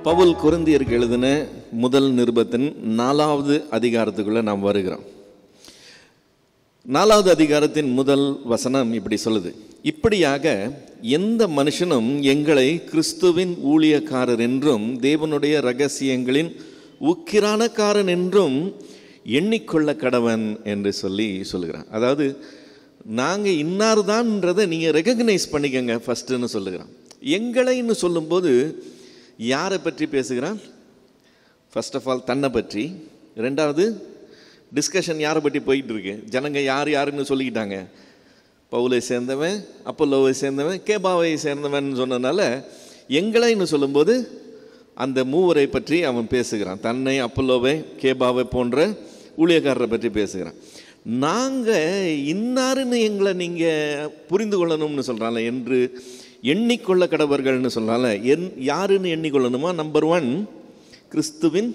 பவுல் கொரிந்தியருக்கு எழுதின முதல் நிருபத்தின் 4வது அதிகாரத்துக்குள்ள நாம் வருகிறோம். 4வது அதிகாரத்தின் முதல் வசனம் இப்படி சொல்லுது: இப்படியாக எந்த மனுஷனும் எங்களை கிறிஸ்துவின் ஊழியக்காரர் என்றும் தேவனுடைய இரகசியங்களின் உக்கிரானக்காரன் என்றும் எண்ணிக்கொள்ள கடவன் என்று சொல்லுகிறான். அதாவது நாங்கள் இன்னார்தான்றதை நீங்கள் ரெகக்னைஸ் பண்ணிக்கங்க ஃபஸ்ட்டுன்னு சொல்லுகிறான். எங்களைன்னு சொல்லும்போது யாரை பற்றி பேசுகிறான்? ஃபர்ஸ்ட் ஆஃப் ஆல் தன்னை பற்றி. ரெண்டாவது டிஸ்கஷன் யாரை பற்றி போயிட்டு இருக்கு? ஜனங்க யாருன்னு சொல்லிக்கிட்டாங்க. பவுலை சேர்ந்தவன், அப்பல்லோவை சேர்ந்தவன், கேபாவை சேர்ந்தவன் சொன்னதுனால எங்களைன்னு சொல்லும்போது அந்த மூவரை பற்றி அவன் பேசுகிறான். தன்னை, அப்பல்லோவை, கேபாவை போன்ற ஊழியக்காரரை பற்றி பேசுகிறான். நாங்கள் இன்னாருன்னு எங்களை நீங்கள் புரிந்து கொள்ளணும்னு சொல்கிறாங்க என்று எண்ணிக்கொள்ள கடவர்கள்னு சொல்கிறாங்க. யாருன்னு எண்ணிக்கொள்ளணுமா? நம்பர் 1, கிறிஸ்துவின்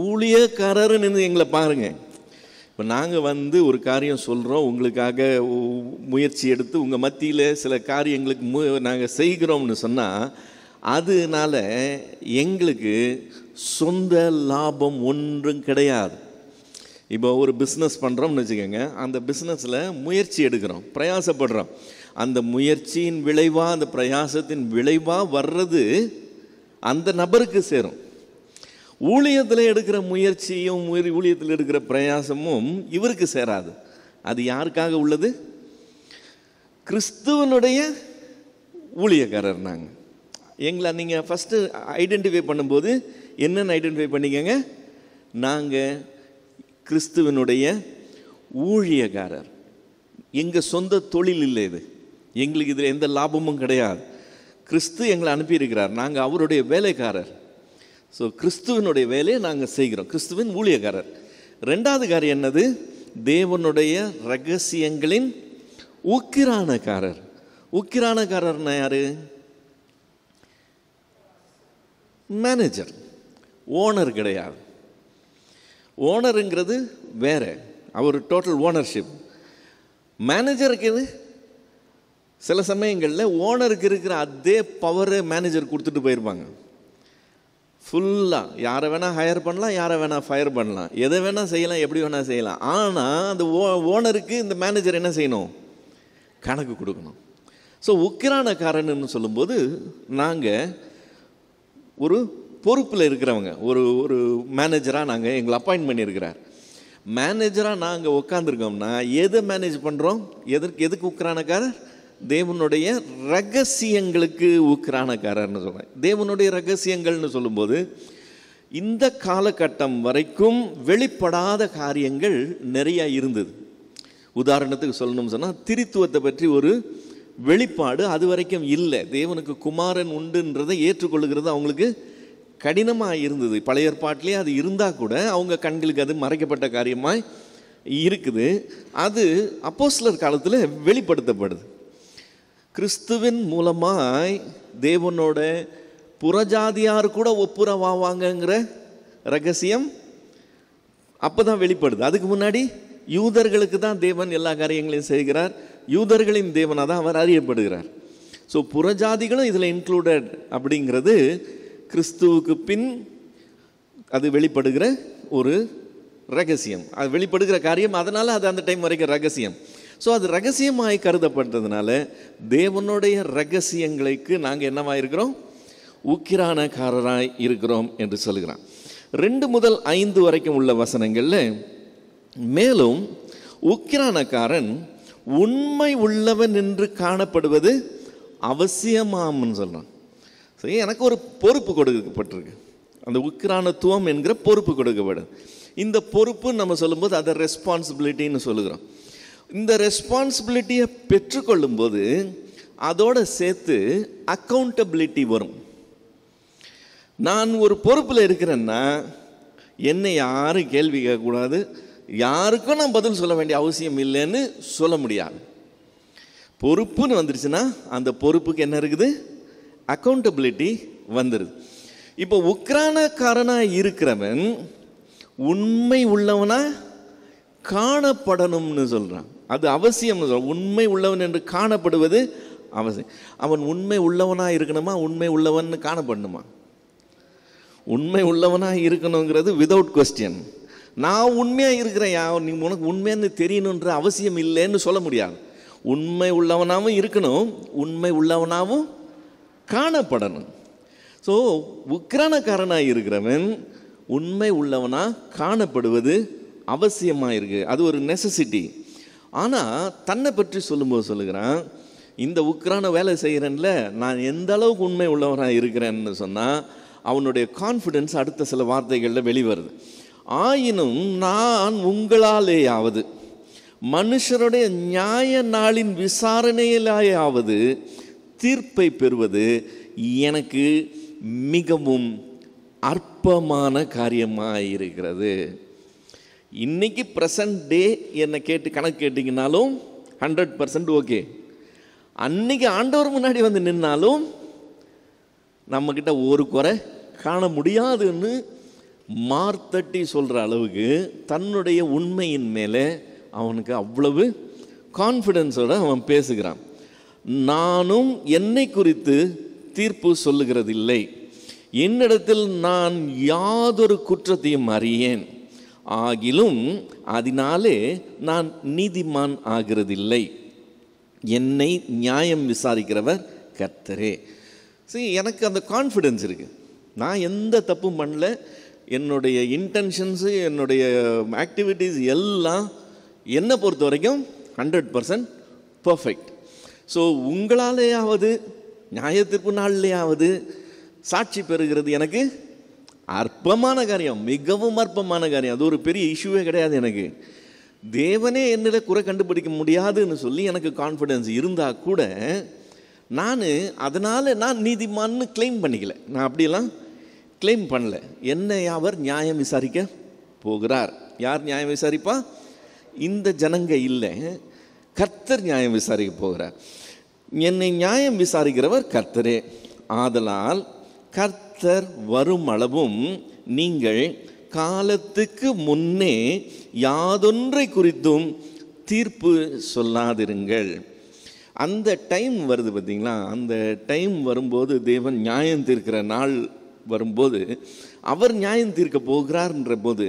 ஊழியக்காரர்னு எங்களை பாருங்கள். இப்போ நாங்கள் ஒரு காரியம் சொல்கிறோம், உங்களுக்காக முயற்சி எடுத்து உங்கள் மத்தியில் சில காரியங்களுக்கு நாங்கள் செய்கிறோம்னு சொன்னால் அதனால எங்களுக்கு சொந்த லாபம் ஒன்றும் கிடையாது. இப்போ ஒரு பிஸ்னஸ் பண்ணுறோம்னு வச்சுக்கோங்க. அந்த பிஸ்னஸில் முயற்சி எடுக்கிறோம், பிரயாசப்படுறோம். அந்த முயற்சியின் விளைவாக, அந்த பிரயாசத்தின் விளைவாக வர்றது அந்த நபருக்கு சேரும். ஊழியத்தில் எடுக்கிற முயற்சியும் ஊழியத்தில் எடுக்கிற பிரயாசமும் இவருக்கு சேராது. அது யாருக்காக உள்ளது? கிறிஸ்துவனுடைய ஊழியக்காரர் நாங்கள். எங்களை நீங்கள் ஃபஸ்ட்டு ஐடென்டிஃபை பண்ணும்போது என்னென்னு ஐடென்டிஃபை பண்ணிக்கங்க? நாங்கள் கிறிஸ்துவனுடைய ஊழியக்காரர். எங்கள் சொந்த தொழில் இல்லை இது. எங்களுக்கு இதில் எந்த லாபமும் கிடையாது. கிறிஸ்து எங்களை அனுப்பியிருக்கிறார், நாங்கள் அவருடைய வேலைக்காரர். ஸோ கிறிஸ்துவனுடைய வேலையை நாங்கள் செய்கிறோம், கிறிஸ்துவின் ஊழியக்காரர். ரெண்டாவது காரியம் என்னது? தேவனுடைய இரகசியங்களின் உக்கிரானக்காரர். உக்கிரானக்காரர்னா யாரு? மேனேஜர், ஓனர் கிடையாது. ஓனருங்கிறது வேற, அவர் டோட்டல் ஓனர்ஷிப். மேனேஜருக்கு இது சில சமயங்களில் ஓனருக்கு இருக்கிற அதே பவரை மேனேஜர் கொடுத்துட்டு போயிருப்பாங்க. ஃபுல்லாக யாரை வேணால் ஹையர் பண்ணலாம், யாரை வேணால் ஃபயர் பண்ணலாம், எதை வேணால் செய்யலாம், எப்படி வேணால் செய்யலாம். ஆனால் அந்த ஓனருக்கு இந்த மேனேஜர் என்ன செய்யணும்? கணக்கு கொடுக்கணும். ஸோ உக்கிரானக்காரன்னு சொல்லும்போது நாங்கள் ஒரு பொறுப்பில் இருக்கிறவங்க. ஒரு மேனேஜராக நாங்கள் எங்களை அப்பாயின்ட் பண்ணியிருக்கிறார். மேனேஜராக நாங்கள் உட்காந்துருக்கோம்னா எதை மேனேஜ் பண்ணுறோம்? எதுக்கு உக்கிரானக்காரர்? தேவனுடைய இரகசியங்களுக்கு உக்கிரானக்காரர்னு சொல்கிறேன். தேவனுடைய இரகசியங்கள்னு சொல்லும்போது இந்த காலகட்டம் வரைக்கும் வெளிப்படாத காரியங்கள் நிறையா இருந்தது. உதாரணத்துக்கு சொல்லணும்னு சொன்னால் திரித்துவத்தை பற்றி ஒரு வெளிப்பாடு அது வரைக்கும் இல்லை. தேவனுக்கு குமாரன் உண்டுன்றதை ஏற்றுக்கொள்ளுகிறது அவங்களுக்கு கடினமாக இருந்தது. பழைய ஏற்பாட்டிலே அது இருந்தால் கூட அவங்க கண்களுக்கு அது மறைக்கப்பட்ட காரியமாக இருக்குது. அது அப்போஸ்தலர் காலத்தில் வெளிப்படுத்தப்படுது. கிறிஸ்துவின் மூலமாய் தேவனோட புறஜாதியார் கூட ஒப்புரவாவாங்கங்கிற ரகசியம் அப்போ தான் வெளிப்படுது. அதுக்கு முன்னாடி யூதர்களுக்கு தான் தேவன் எல்லா காரியங்களையும் செய்கிறார். யூதர்களின் தேவனாக தான் அவர் அறியப்படுகிறார். ஸோ புறஜாதிகளும் இதில் இன்க்ளூடட் அப்படிங்கிறது கிறிஸ்துவுக்கு பின் அது வெளிப்படுகிற ஒரு ரகசியம். அது வெளிப்படுகிற காரியம், அதனால் அது அந்த டைம் வரைக்கும் ரகசியம். ஸோ அது ரகசியமாய் கருதப்பட்டதுனால தேவனுடைய ரகசியங்களுக்கு நாங்கள் என்னவாக இருக்கிறோம்? உக்கிரானக்காரராய் இருக்கிறோம் என்று சொல்கிறான். 2 முதல் 5 வரைக்கும் உள்ள வசனங்களில் மேலும் உக்கிரானக்காரன் உண்மை உள்ளவன் என்று காணப்படுவது அவசியமாம்னு சொல்கிறான். சரி, எனக்கு ஒரு பொறுப்பு கொடுக்கப்பட்டிருக்கு. அந்த உக்கிரானத்துவம் என்கிற பொறுப்பு கொடுக்கப்படும். இந்த பொறுப்பு நம்ம சொல்லும்போது அதை ரெஸ்பான்சிபிலிட்டின்னு சொல்லுகிறோம். இந்த ரெஸ்பான்சிபிலிட்டியை பெற்றுக்கொள்ளும்போது அதோடு சேர்த்து அக்கௌண்டபிலிட்டி வரும். நான் ஒரு பொறுப்பில் இருக்கிறேன்னா என்னை யாரும் கேள்வி கேட்கக்கூடாது, யாருக்கும் நான் பதில் சொல்ல வேண்டிய அவசியம் இல்லைன்னு சொல்ல முடியாது. பொறுப்புன்னு வந்துருச்சுன்னா அந்த பொறுப்புக்கு என்ன இருக்குது? அக்கௌண்டபிலிட்டி வந்துடுது. இப்போ உக்கிரானக்காரனாக இருக்கிறவன் உண்மை உள்ளவனா காணப்படணும்னு சொல்கிறான். அது அவசியம்னு சொல்கிறான். உண்மை உள்ளவன் என்று காணப்படுவது அவசியம். அவன் உண்மை உள்ளவனாக இருக்கணுமா, உண்மை உள்ளவன் காணப்படணுமா? உண்மை உள்ளவனாக இருக்கணுங்கிறது விதவுட் கொஸ்டின். நான் உண்மையாக இருக்கிறேன், நீ உனக்கு உண்மைன்னு தெரியணுன்ற அவசியம் இல்லைன்னு சொல்ல முடியாது. உண்மை உள்ளவனாகவும் இருக்கணும், உண்மை உள்ளவனாகவும் காணப்படணும். ஸோ உக்கிரானக்காரனாக இருக்கிறவன் உண்மை உள்ளவனாக காணப்படுவது அவசியமாக இருக்குது, அது ஒரு நெசசிட்டி. ஆனால் தன்னை பற்றி சொல்லும்போது சொல்லுகிறான், இந்த உக்கிரான வேலை செய்கிறேன்ல, நான் எந்த அளவுக்கு உண்மை உள்ளவனாக இருக்கிறேன்னு சொன்னால் அவனுடைய கான்ஃபிடென்ஸ் அடுத்த சில வார்த்தைகளில் வெளிவருது. ஆயினும் நான் உங்களாலேயாவது மனுஷருடைய நியாய நாளின் விசாரணையிலாயாவது தீர்ப்பை பெறுவது எனக்கு மிகவும் அற்பமான காரியமாக இருக்கிறது. இன்னைக்கு ப்ரெசன்ட் டே என்னை கேட்டு கணக்கு கேட்டிங்கனாலும் 100% ஓகே. அன்னைக்கு ஆண்டவர் முன்னாடி வந்து நின்னாலும் நம்மக்கிட்ட ஒரு குறை காண முடியாதுன்னு மார்த்தட்டி சொல்கிற அளவுக்கு தன்னுடைய உண்மையின் மேலே அவனுக்கு அவ்வளவு கான்ஃபிடென்ஸோடு அவன் பேசுகிறான். நானும் என்னை குறித்து தீர்ப்பு சொல்லுகிறதில்லை, என்னிடத்தில் நான் யாதொரு குற்றத்தையும் அறியேன், ஆகிலும் அதனாலே நான் நீதிமான் ஆகிறதில்லை, என்னை நியாயம் விசாரிக்கிறவர் கர்த்தரே. சரி, எனக்கு அந்த கான்ஃபிடென்ஸ் இருக்குது, நான் எந்த தப்பும் பண்ணல, என்னுடைய இன்டென்ஷன்ஸு என்னுடைய ஆக்டிவிட்டீஸ் எல்லாம் என்னை பொறுத்த வரைக்கும் 100% பர்ஃபெக்ட். ஸோ உங்களாலேயாவது நியாயத்திற்கு நாள்லேயாவது சாட்சி பெறுகிறது எனக்கு அற்பமான காரியம், மிகவும் அற்பமான காரியம். அது ஒரு பெரிய இஷ்யூவே கிடையாது எனக்கு. தேவனே என்னில் குறை கண்டுபிடிக்க முடியாதுன்னு சொல்லி எனக்கு கான்ஃபிடென்ஸ் இருந்தால் கூட நான் அதனால் நான் நீதிமான்னு கிளைம் பண்ணிக்கல, நான் அப்படியெல்லாம் கிளைம் பண்ணல. என்னை அவர் நியாயம் விசாரிக்க போகிறார். யார் நியாயம் விசாரிப்பா? இந்த ஜனங்க இல்லை, கர்த்தர் நியாயம் விசாரிக்க போகிறார். என்னை நியாயம் விசாரிக்கிறவர் கர்த்தரே. ஆதலால் கர்த்தர் வரும் அளவும் நீங்கள் காலத்துக்கு முன்னே யாதொன்றை குறித்தும் தீர்ப்பு சொல்லாதிருங்கள். அந்த டைம் வருது பார்த்தீங்களா, அந்த டைம் வரும்போது தேவன் நியாயம் தீர்க்கிற நாள் வரும்போது அவர் நியாயம் தீர்க்க போகிறார்ன்ற போது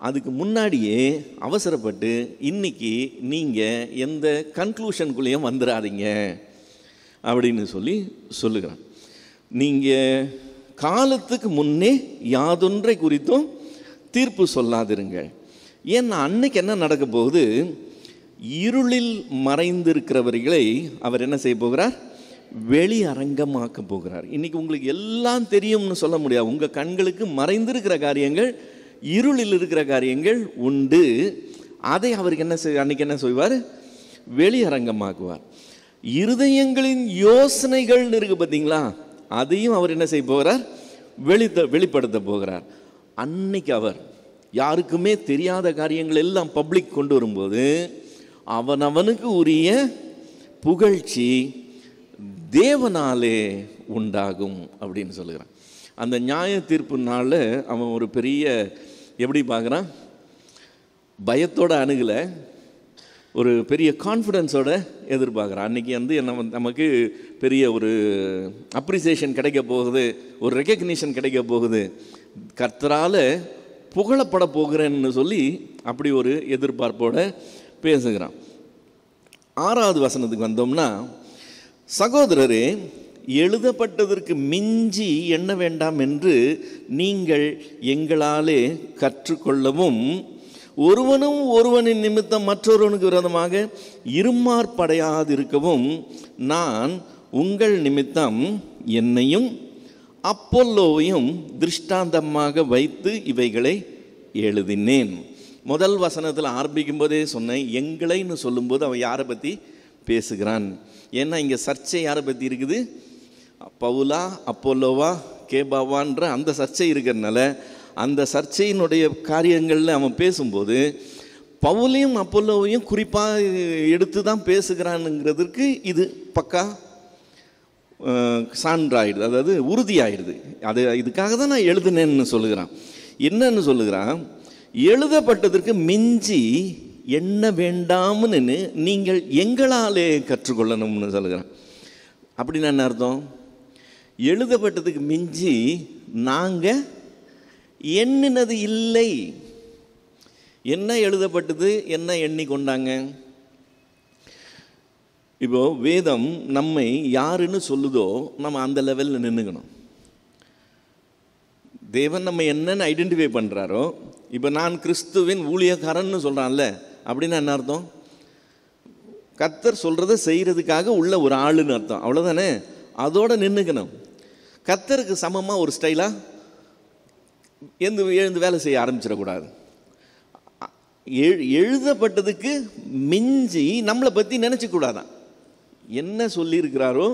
அதுக்கு முன்னாடியே அவசரப்பட்டு இன்னைக்கு நீங்கள் எந்த கன்க்ளூஷனுக்குள்ளேயும் வந்துடாதீங்க அப்படின்னு சொல்லுகிறான். நீங்கள் காலத்துக்கு முன்னே யாதொன்றை குறித்தும் தீர்ப்பு சொல்லாதிருங்கள். ஏன்னா அன்னைக்கு என்ன நடக்க போகுது? இருளில் மறைந்திருக்கிறவர்களை அவர் என்ன செய்ய போகிறார்? வெளி அரங்கமாக்க போகிறார். இன்னைக்கு உங்களுக்கு எல்லாம் தெரியும்னு சொல்ல முடியாது. உங்கள் கண்களுக்கு மறைந்திருக்கிற காரியங்கள், இருளில் இருக்கிற காரியங்கள் உண்டு. அதை அவருக்கு அன்னைக்கு என்ன செய்வார்? வெளி அரங்கமாக்குவார். இருதயங்களின் யோசனைகள்னு இருக்கு பார்த்தீங்களா, அதையும் அவர் என்ன செய்ய போகிறார்? வெளிப்படுத்த போகிறார். அன்னைக்கு அவர் யாருக்குமே தெரியாத காரியங்கள் எல்லாம் பப்ளிக் கொண்டு வரும்போது அவனவனுக்கு உரிய புகழ்ச்சி தேவனாலே உண்டாகும் அப்படின்னு சொல்லுகிறான். அந்த நியாய தீர்ப்புனால அவன் ஒரு பெரிய எப்படி பார்க்குறான்? பயத்தோடு அணுகலை, ஒரு பெரிய கான்ஃபிடென்ஸோட எதிர்பார்க்குறான். அன்றைக்கி நமக்கு பெரிய ஒரு அப்ரிசியேஷன் கிடைக்க போகுது, ஒரு ரெக்கக்னிஷன் கிடைக்க போகுது, கர்த்தரால் புகழப்பட போகிறேன்னு சொல்லி அப்படி ஒரு எதிர்பார்ப்போட பேசுகிறான். 6வது வசனத்துக்கு வந்தோம்னா, சகோதரரே, எழுதப்பட்டதற்கு மிஞ்சி எண்ண வேண்டாம் என்று நீங்கள் எங்களாலே கற்றுக்கொள்ளவும் ஒருவனும் ஒருவனின் நிமித்தம் மற்றொருவனுக்கு விரோதமாக இருமாற்படையாதிருக்கவும் நான் உங்கள் நிமித்தம் என்னையும் அப்போல்லோவையும் திருஷ்டாந்தமாக வைத்து இவைகளை எழுதினேன். முதல் வசனத்தில் ஆரம்பிக்கும் போதே சொன்னேன், எங்களைன்னு சொல்லும்போது அவன் யாரை பற்றி பேசுகிறான்? ஏன்னா இங்கே சர்ச்சை யாரை பற்றி இருக்குது? பவுலா, அப்போல்லோவா, கேபாவான்ற அந்த சர்ச்சை இருக்கிறதுனால அந்த சர்ச்சையினுடைய காரியங்களில் அவன் பேசும்போது பவுலையும் அப்போல்லோவையும் குறிப்பாக எடுத்து தான் பேசுகிறானுங்கிறதுக்கு இது பக்கா சான்றாயிடுது, அதாவது உறுதியாயிடுது. இதுக்காக தான் நான் எழுதுனேன்னு சொல்லுகிறான். என்னன்னு சொல்லுகிறான்? எழுதப்பட்டதற்கு மிஞ்சி எண்ண வேண்டாம்னு நீங்கள் எங்களாலே கற்றுக்கொள்ளணும்னு சொல்லுகிறான். அப்படின்னு என்ன அர்த்தம்? எழுதப்பட்டதுக்கு மிஞ்சி நாங்கள் எண்ணினது இல்லை. என்ன எழுதப்பட்டது, என்ன எண்ணி கொண்டாங்க? இப்போ வேதம் நம்மை யாருன்னு சொல்லுதோ நம்ம அந்த லெவலில் நின்றுக்கணும். தேவன் நம்ம என்னன்னு ஐடென்டிஃபை பண்ணுறாரோ, இப்போ நான் கிறிஸ்துவின் ஊழியக்காரன்னு சொல்கிறான்ல, அப்படின்னா என்ன அர்த்தம்? கர்த்தர் சொல்கிறத செய்கிறதுக்காக உள்ள ஒரு ஆளுன்னு அர்த்தம், அவ்வளோதானே? அதோடு நின்றுக்கணும். கர்த்தருக்கு சமமாக ஒரு ஸ்டைலாக எழுந்து வேலை செய்ய ஆரம்பிச்சிடக்கூடாது. எழுதப்பட்டதுக்கு மிஞ்சி நம்மளை பற்றி நினச்சிக்கூடாதான். என்ன சொல்லியிருக்கிறாரோ,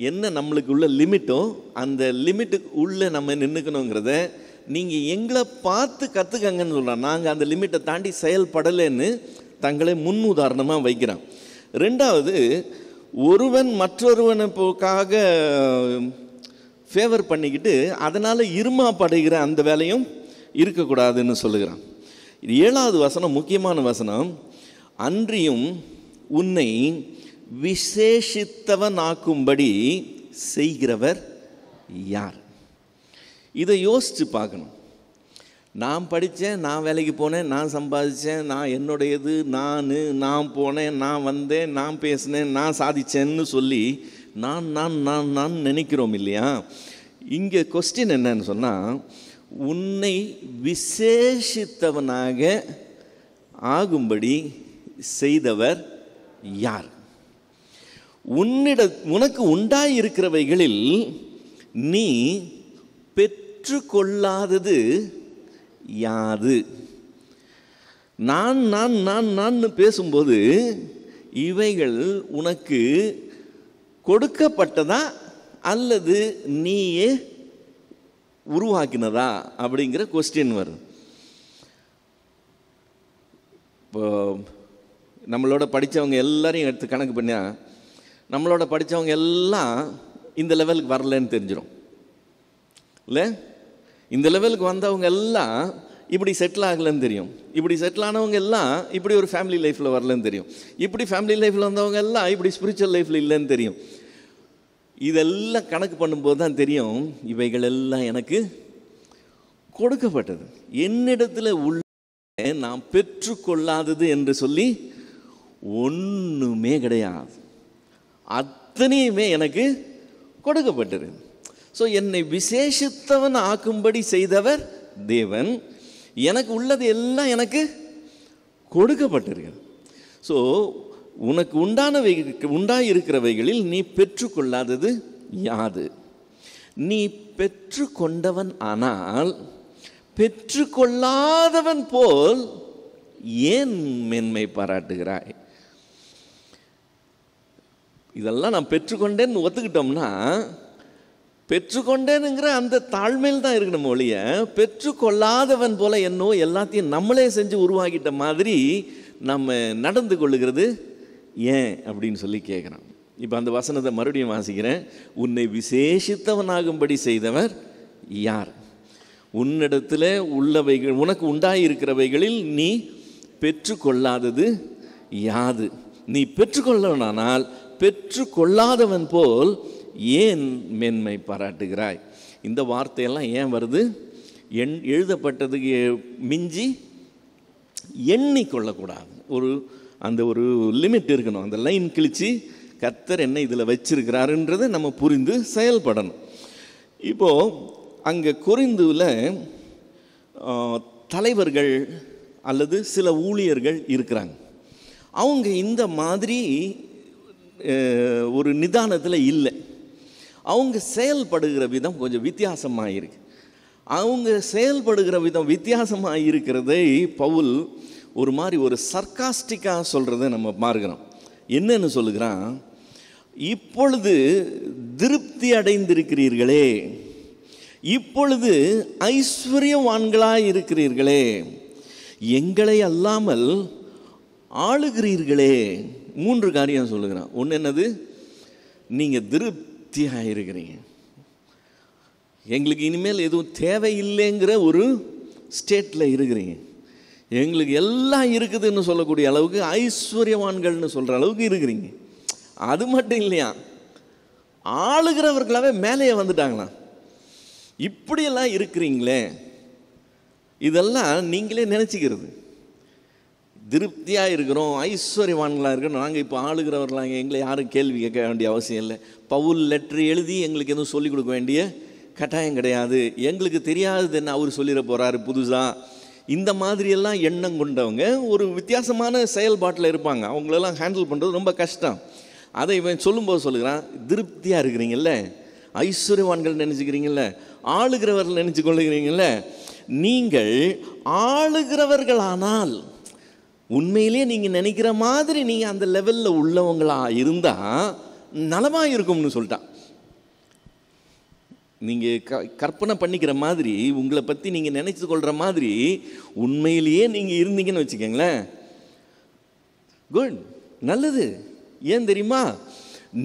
என்ன நம்மளுக்கு உள்ள லிமிட்டோ, அந்த லிமிட்டுக்கு உள்ளே நம்ம நின்றுக்கணுங்கிறத நீங்கள் எங்களை பார்த்து கற்றுக்கங்கன்னு சொல்கிறோம். நாங்கள் அந்த லிமிட்டை தாண்டி செயல்படலைன்னு தங்களை முன் உதாரணமாக வைக்கிறோம். ரெண்டாவது, ஒருவன் மற்றொருவனுக்காக ஃபேவர் பண்ணிக்கிட்டு அதனால் இருமாப்படைகிற அந்த வேலையும் இருக்கக்கூடாதுன்னு சொல்லுகிறான். இது 7வது வசனம், முக்கியமான வசனம். அன்றியும் உன்னை விசேஷித்தவன் ஆக்கும்படி செய்கிறவர் யார்? இதை யோசித்து பார்க்கணும். நான் படித்தேன், நான் வேலைக்கு போனேன், நான் சம்பாதிச்சேன், நான் என்னுடையது, நான் போனேன், நான் வந்தேன், நான் பேசினேன், நான் சாதித்தேன்னு சொல்லி நான் நினைக்கிறோம் இல்லையா? இங்கே கொஸ்டின் என்னன்னு சொன்னால், உன்னை விசேஷித்தவனாக ஆகும்படி செய்தவர் யார்? உனக்கு உண்டாயிருக்கிறவைகளில் நீ பெற்றுக்கொள்ளாதது யாது? நான் பேசும்போது இவைகள் உனக்கு கொடுக்கப்பட்டதா அல்லது நீயே உருவாக்கினதா அப்படிங்கிற கொஸ்டின் வருது. இப்போ நம்மளோட படித்தவங்க எல்லாரையும் எடுத்து கணக்கு பண்ணியா, நம்மளோட படித்தவங்க எல்லாம் இந்த லெவலுக்கு வரலன்னு தெரிஞ்சிடும் இல்லை? இந்த லெவலுக்கு வந்தவங்க எல்லாம் இப்படி செட்டில் ஆகலைன்னு தெரியும். இப்படி செட்டில் ஆனவங்க எல்லாம் இப்படி ஒரு ஃபேமிலி லைஃப்பில் வரலன்னு தெரியும். இப்படி ஃபேமிலி லைஃப்பில் வந்தவங்க எல்லாம் இப்படி ஸ்பிரிச்சுவல் லைஃப்பில் இல்லைன்னு தெரியும். இதெல்லாம் கணக்கு பண்ணும்போது தான் தெரியும், இவைகள் எல்லாம் எனக்கு கொடுக்கப்பட்டது. என்னிடத்தில் உள்ள நான் பெற்றுக்கொள்ளாதது என்று சொல்லி ஒன்றுமே கிடையாது. அத்தனையுமே எனக்கு கொடுக்கப்பட்டது. ஸோ என்னை விசேஷித்தவன் ஆக்கும்படி செய்தவர் தேவன். எனக்கு உள்ளது எல்லாம் எனக்கு கொடுக்கப்பட்டிருக்கிறது. ஸோ உனக்கு உண்டாயிருக்கிறவைகளில் நீ பெற்றுக்கொள்ளாதது யாது? நீ பெற்றுக்கொண்டவன் ஆனால் பெற்றுக்கொள்ளாதவன் போல் ஏன் மேன்மை பாராட்டுகிறாய்? இதெல்லாம் நான் பெற்றுக்கொண்டேன்னு ஒத்துக்கிட்டோம்னா, பெற்றுக்கொண்டேனுங்கிற அந்த தாழ்மையில் தான் இருக்கணும் ஒழிய, பெற்றுக்கொள்ளாதவன் போல என்னோ எல்லாத்தையும் நம்மளே செஞ்சு உருவாக்கிட்ட மாதிரி நம்ம நடந்து கொள்ளுகிறது ஏன் அப்படின்னு சொல்லி கேட்குறான். இப்போ அந்த வசனத்தை மறுபடியும் வாசிக்கிறேன். உன்னை விசேஷித்தவனாகும்படி செய்தவர் யார்? உன்னிடத்தில் உள்ளவைகள், உனக்கு உண்டாயிருக்கிறவைகளில் நீ பெற்றுக்கொள்ளாதது யாது? நீ பெற்றுக்கொள்ளவனானால் பெற்றுக்கொள்ளாதவன் போல் ஏன் மேன்மை பாராட்டுகிறாய்? இந்த வார்த்தையெல்லாம் ஏன் வருது? எழுதப்பட்டதுக்கு மிஞ்சி எண்ணிக்கொள்ளக்கூடாது. அந்த ஒரு லிமிட் இருக்கணும். அந்த லைன் கிழிச்சு கர்த்தர் என்ன இதில் வச்சிருக்கிறாருன்றதை நம்ம புரிந்து செயல்படணும். இப்போது அங்கே கொரிந்துவில் தலைவர்கள் அல்லது சில ஊழியர்கள் இருக்கிறாங்க. அவங்க இந்த மாதிரி ஒரு நிதானத்தில் இல்லை. அவங்க செயல்படுகிற விதம் கொஞ்சம் வித்தியாசமாக இருக்கு. அவங்க செயல்படுகிற விதம் வித்தியாசமாக இருக்கிறதை பவுல் ஒரு மாதிரி ஒரு சர்க்காஸ்டிக்காக சொல்கிறத நம்ம பார்க்கிறோம். என்னன்னு சொல்லுகிறான்? இப்பொழுது திருப்தி அடைந்திருக்கிறீர்களே, இப்பொழுது ஐஸ்வர்யவான்களாய் இருக்கிறீர்களே, எங்களை அல்லாமல் ஆளுகிறீர்களே. 3 காரியம் சொல்லுகிறான். ஒன்று என்னது? நீங்கள் திருப்தியாக இருக்கிறீங்க, எங்களுக்கு இனிமேல் எதுவும் தேவையில்லைங்கிற ஒரு ஸ்டேட்டில் இருக்கிறீங்க, எங்களுக்கு எல்லாம் இருக்குதுன்னு சொல்லக்கூடிய அளவுக்கு ஐஸ்வர்யவான்கள்னு சொல்கிற அளவுக்கு இருக்கிறீங்க. அது மட்டும் இல்லையா, ஆளுகிறவர்களாகவே மேலேயே வந்துட்டாங்களாம். இப்படியெல்லாம் இருக்கிறீங்களே, இதெல்லாம் நீங்களே நினச்சிக்கிறது. திருப்தியாக இருக்கிறோம், ஐஸ்வர்யவான்களாக இருக்கிறோம், நாங்கள் இப்போ ஆளுகிறவர்களாங்க, எங்களை யாரும் கேள்வி கேட்க வேண்டிய அவசியம் இல்லை, பவுல் லெட்ரு எழுதி எங்களுக்கு எதுவும் சொல்லிக் கொடுக்க வேண்டிய கட்டாயம் கிடையாது, எங்களுக்கு தெரியாதது என்ன அவர் சொல்லிட போகிறாரு புதுசாக, இந்த மாதிரியெல்லாம் எண்ணம் கொண்டவங்க ஒரு வித்தியாசமான செயல்பாட்டில் இருப்பாங்க. அவங்களெல்லாம் ஹேண்டில் பண்ணுறது ரொம்ப கஷ்டம். அதை இவன் சொல்லும்போது சொல்லுகிறான், திருப்தியாக இருக்கிறீங்கல்ல, ஐஸ்வர்யவான்கள் நினச்சிக்கிறீங்கள, ஆளுகிறவர்கள் நினச்சி கொள்ளுகிறீங்கள, நீங்கள் ஆளுகிறவர்களானால் உண்மையிலே நீங்கள் நினைக்கிற மாதிரி நீங்கள் அந்த லெவலில் உள்ளவங்களாக இருந்தால் நலமாக இருக்கும்னு சொல்லிட்டான். நீங்கள் கற்பனை பண்ணிக்கிற மாதிரி, உங்களை பற்றி நீங்கள் நினைச்சு கொள்கிற மாதிரி உண்மையிலேயே நீங்கள் இருந்தீங்கன்னு வச்சுக்கோங்களேன், குட், நல்லது. ஏன் தெரியுமா,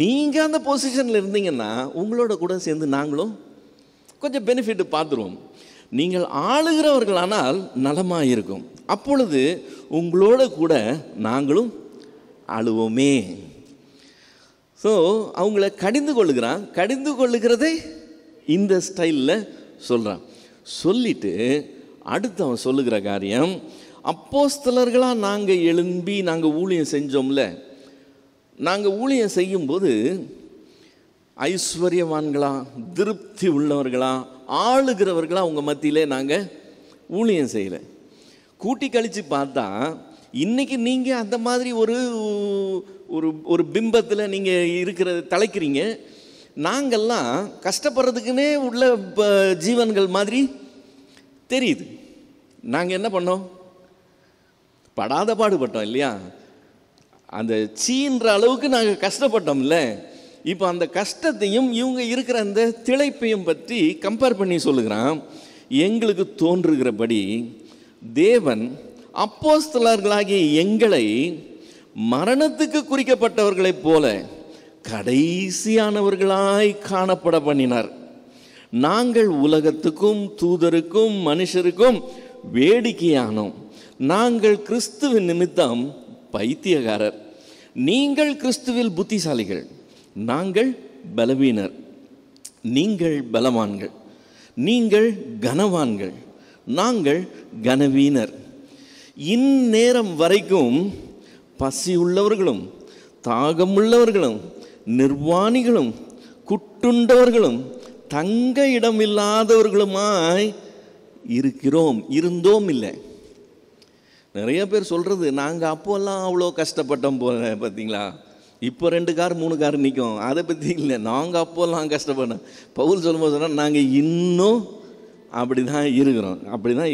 நீங்கள் அந்த பொசிஷனில் இருந்தீங்கன்னா உங்களோட கூட சேர்ந்து நாங்களும் கொஞ்சம் பெனிஃபிட் பார்த்துருவோம். நீங்கள் ஆளுகிறவர்களானால் நலமாக இருக்கும், அப்பொழுது உங்களோட கூட நாங்களும் ஆளுவோமே. ஸோ அவங்கள கடிந்து கொள்ளுகிறான். கடிந்து கொள்ளுகிறதை இந்த ஸ்டைலில் சொல்கிறான். சொல்லிட்டு அடுத்து அவன் சொல்லுகிற காரியம், அப்போஸ்தலர்களாக நாங்கள் எழும்பி நாங்கள் ஊழியம் செஞ்சோம்ல, நாங்கள் ஊழியம் செய்யும்போது ஐஸ்வர்யவான்களா, திருப்தி உள்ளவர்களா, ஆளுகிறவர்களா உங்கள் மத்தியிலே நாங்கள் ஊழியம் செய்யலை. கூட்டி கழித்து பார்த்தா இன்றைக்கி நீங்கள் அந்த மாதிரி ஒரு ஒரு ஒரு பிம்பத்தில் நீங்கள் இருக்கிற தலைக்கிறீங்க. நாங்கள்லாம் கஷ்டப்படுறதுக்குன்னே உள்ள ஜீவன்கள் மாதிரி தெரியுது. நாங்கள் என்ன பண்ணோம், படாத பாடுபட்டோம் இல்லையா, அந்த சீன்ற அளவுக்கு நாங்கள் கஷ்டப்பட்டோம்ல. இப்போ அந்த கஷ்டத்தையும் இவங்க இருக்கிற அந்த திளைப்பையும் பற்றி கம்பேர் பண்ணி சொல்லுகிறான். எங்களுக்கு தோன்றுகிறபடி தேவன் அப்போஸ்தலர்களாகிய எங்களை மரணத்துக்கு குறிக்கப்பட்டவர்களைப் போல கடைசியானவர்களாய் காணப்பட பண்ணினார். நாங்கள் உலகத்துக்கும் தூதருக்கும் மனுஷருக்கும் வேடிக்கையானோம். நாங்கள் கிறிஸ்துவின் நிமித்தம் பைத்தியக்காரர். நீங்கள் கிறிஸ்துவில் புத்திசாலிகள், நாங்கள் பலவீனர். நீங்கள் பலவான்கள், நீங்கள் கனவான்கள், நாங்கள் கனவீனர். இந்நேரம் வரைக்கும் பசி உள்ளவர்களும் தாகமுள்ளவர்களும் நிர்வாணிகளும் குட்டுண்டவர்களும் தங்க இடமில்லாதவர்களுமாய் இருக்கிறோம், இருந்தோம். இல்லை, நிறைய பேர் சொல்கிறது நாங்கள் அப்போல்லாம் அவ்வளோ கஷ்டப்பட்டோம் போல, பார்த்தீங்களா, இப்போ 2 கார் 3 கார் நிற்கும், அதை பற்றி இல்லை, நாங்கள் அப்போல்லாம் கஷ்டப்பட்டோம். பவுல் சொல்லும்போது சொன்னால் நாங்கள் இன்னும் அப்படி தான்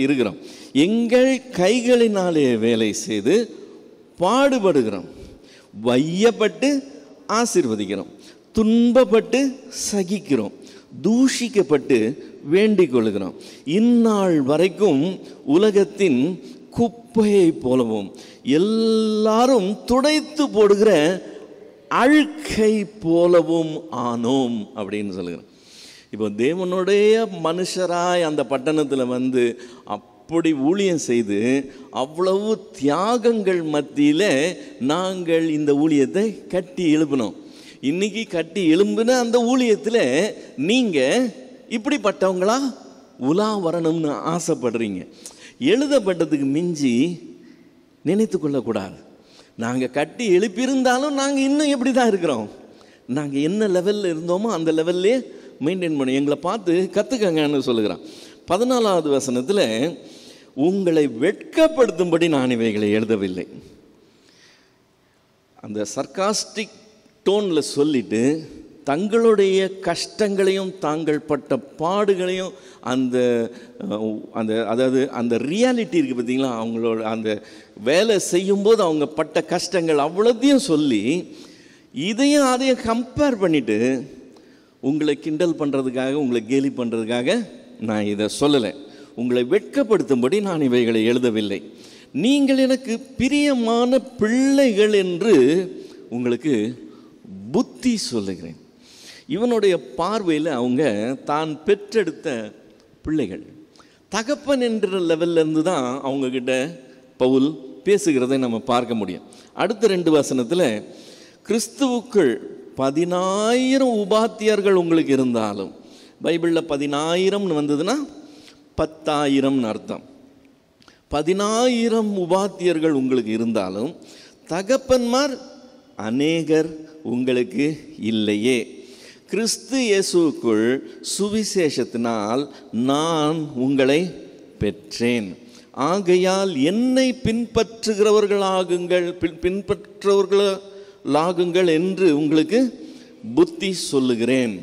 இருக்கிறோம். எங்கள் கைகளினாலே வேலை செய்து பாடுபடுகிறோம், வையப்பட்டு ஆசீர்வதிக்கிறோம், துன்பப்பட்டு சகிக்கிறோம், தூஷிக்கப்பட்டு வேண்டிக் கொள்கிறோம். இந்நாள் வரைக்கும் உலகத்தின் குப்பையை போலவும் எல்லாரும் துடைத்து போடுகிற அழுக்கை போலவும் ஆனோம் அப்படின்னு சொல்லுகிறோம். இப்போ தேவனுடைய மனுஷராய் அந்த பட்டணத்தில் வந்து அப்படி ஊழியம் செய்து அவ்வளவு தியாகங்கள் மத்தியில் நாங்கள் இந்த ஊழியத்தை கட்டி எழுப்பினோம். இன்றைக்கி கட்டி எழும்பின அந்த ஊழியத்தில் நீங்கள் இப்படிப்பட்டவங்களா உலா வரணும்னு ஆசைப்படுறீங்க. எழுதப்பட்டதுக்கு மிஞ்சி நினைத்து கொள்ளக்கூடாது. நாங்கள் கட்டி எழுப்பியிருந்தாலும் நாங்கள் இன்னும் எப்படி தான் இருக்கிறோம், நாங்கள் என்ன லெவலில் இருந்தோமோ அந்த லெவல்லே மெயின்டைன் பண்ணி எங்களை பார்த்து கற்றுக்கங்கன்னு சொல்லுகிறான். 14வது வசனத்தில், உங்களை வெட்கப்படுத்தும்படி நான் இவைகளை எழுதவில்லை. அந்த சர்காஸ்டிக் டோனில் சொல்லிட்டு தங்களுடைய கஷ்டங்களையும் தாங்கள் பட்ட பாடுகளையும் அந்த அந்த அதாவது அந்த ரியாலிட்டி இருக்குது பார்த்தீங்களா, அவங்களோட அந்த வேலை செய்யும்போது அவங்க பட்ட கஷ்டங்கள் அவ்வளோத்தையும் சொல்லி இதையும் அதையும் கம்பேர் பண்ணிவிட்டு உங்களை கிண்டல் பண்ணுறதுக்காக, உங்களை கேலி பண்ணுறதுக்காக நான் இதை சொல்லலை. உங்களை வெட்கப்படுத்தும்படி நான் இவைகளை எழுதவில்லை. நீங்கள் எனக்கு பிரியமான பிள்ளைகள் என்று உங்களுக்கு புத்தி சொல்லுகிறேன். இவனுடைய பார்வையில் அவங்க தான் பெற்றெடுத்த பிள்ளைகள், தகப்பன் என்ற லெவல்லேருந்து தான் அவங்கக்கிட்ட பவுல் பேசுகிறதை நம்ம பார்க்க முடியும். அடுத்த 2 வசனத்தில், கிறிஸ்துவுக்குள் 10,000 உபாத்தியர்கள் உங்களுக்கு இருந்தாலும் பைபிளில் 10,000 வந்ததுன்னா 10,000 அர்த்தம். 10,000 உபாத்தியர்கள் உங்களுக்கு இருந்தாலும் தகப்பன்மார் அநேகர் உங்களுக்கு இல்லையே. கிறிஸ்து இயேசுவுக்குள் சுவிசேஷத்தினால் நான் உங்களை பெற்றேன். ஆகையால் என்னை பின்பற்றுகிறவர்களாகுங்கள் என்று உங்களுக்கு புத்தி சொல்லுகிறேன்.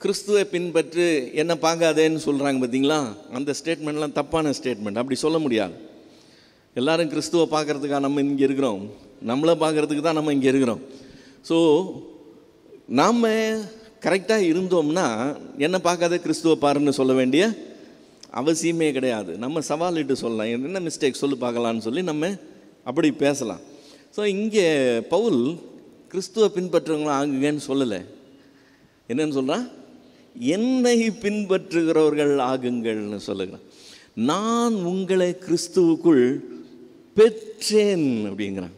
கிறிஸ்துவை பின்பற்று, என்ன பார்க்காதேன்னு சொல்கிறாங்க பார்த்தீங்களா? அந்த ஸ்டேட்மெண்ட்லாம் தப்பான ஸ்டேட்மெண்ட். அப்படி சொல்ல முடியாது. எல்லாரும் கிறிஸ்துவை பார்க்குறதுக்காக நம்ம இங்கே இருக்கிறோம், நம்மளை பார்க்குறதுக்கு தான் நம்ம இங்கே இருக்கிறோம். ஸோ நாம் கரெக்டாக இருந்தோம்னா என்ன பார்க்காத கிறிஸ்துவை பாருன்னு சொல்ல வேண்டிய அவசியமே கிடையாது. நம்ம சவாலிட்டு சொல்லலாம், என்ன மிஸ்டேக் சொல்லி பார்க்கலான்னு சொல்லி நம்ம அப்படி பேசலாம். ஸோ இங்கே பவுல் கிறிஸ்துவை பின்பற்றுறவங்களும் ஆகுங்கன்னு சொல்லலை. என்னன்னு சொல்கிறான்? என்னை பின்பற்றுகிறவர்கள் ஆகுங்கள்னு சொல்லுகிறான். நான் உங்களை கிறிஸ்துவுக்குள் பெற்றேன் அப்படிங்கிறான்.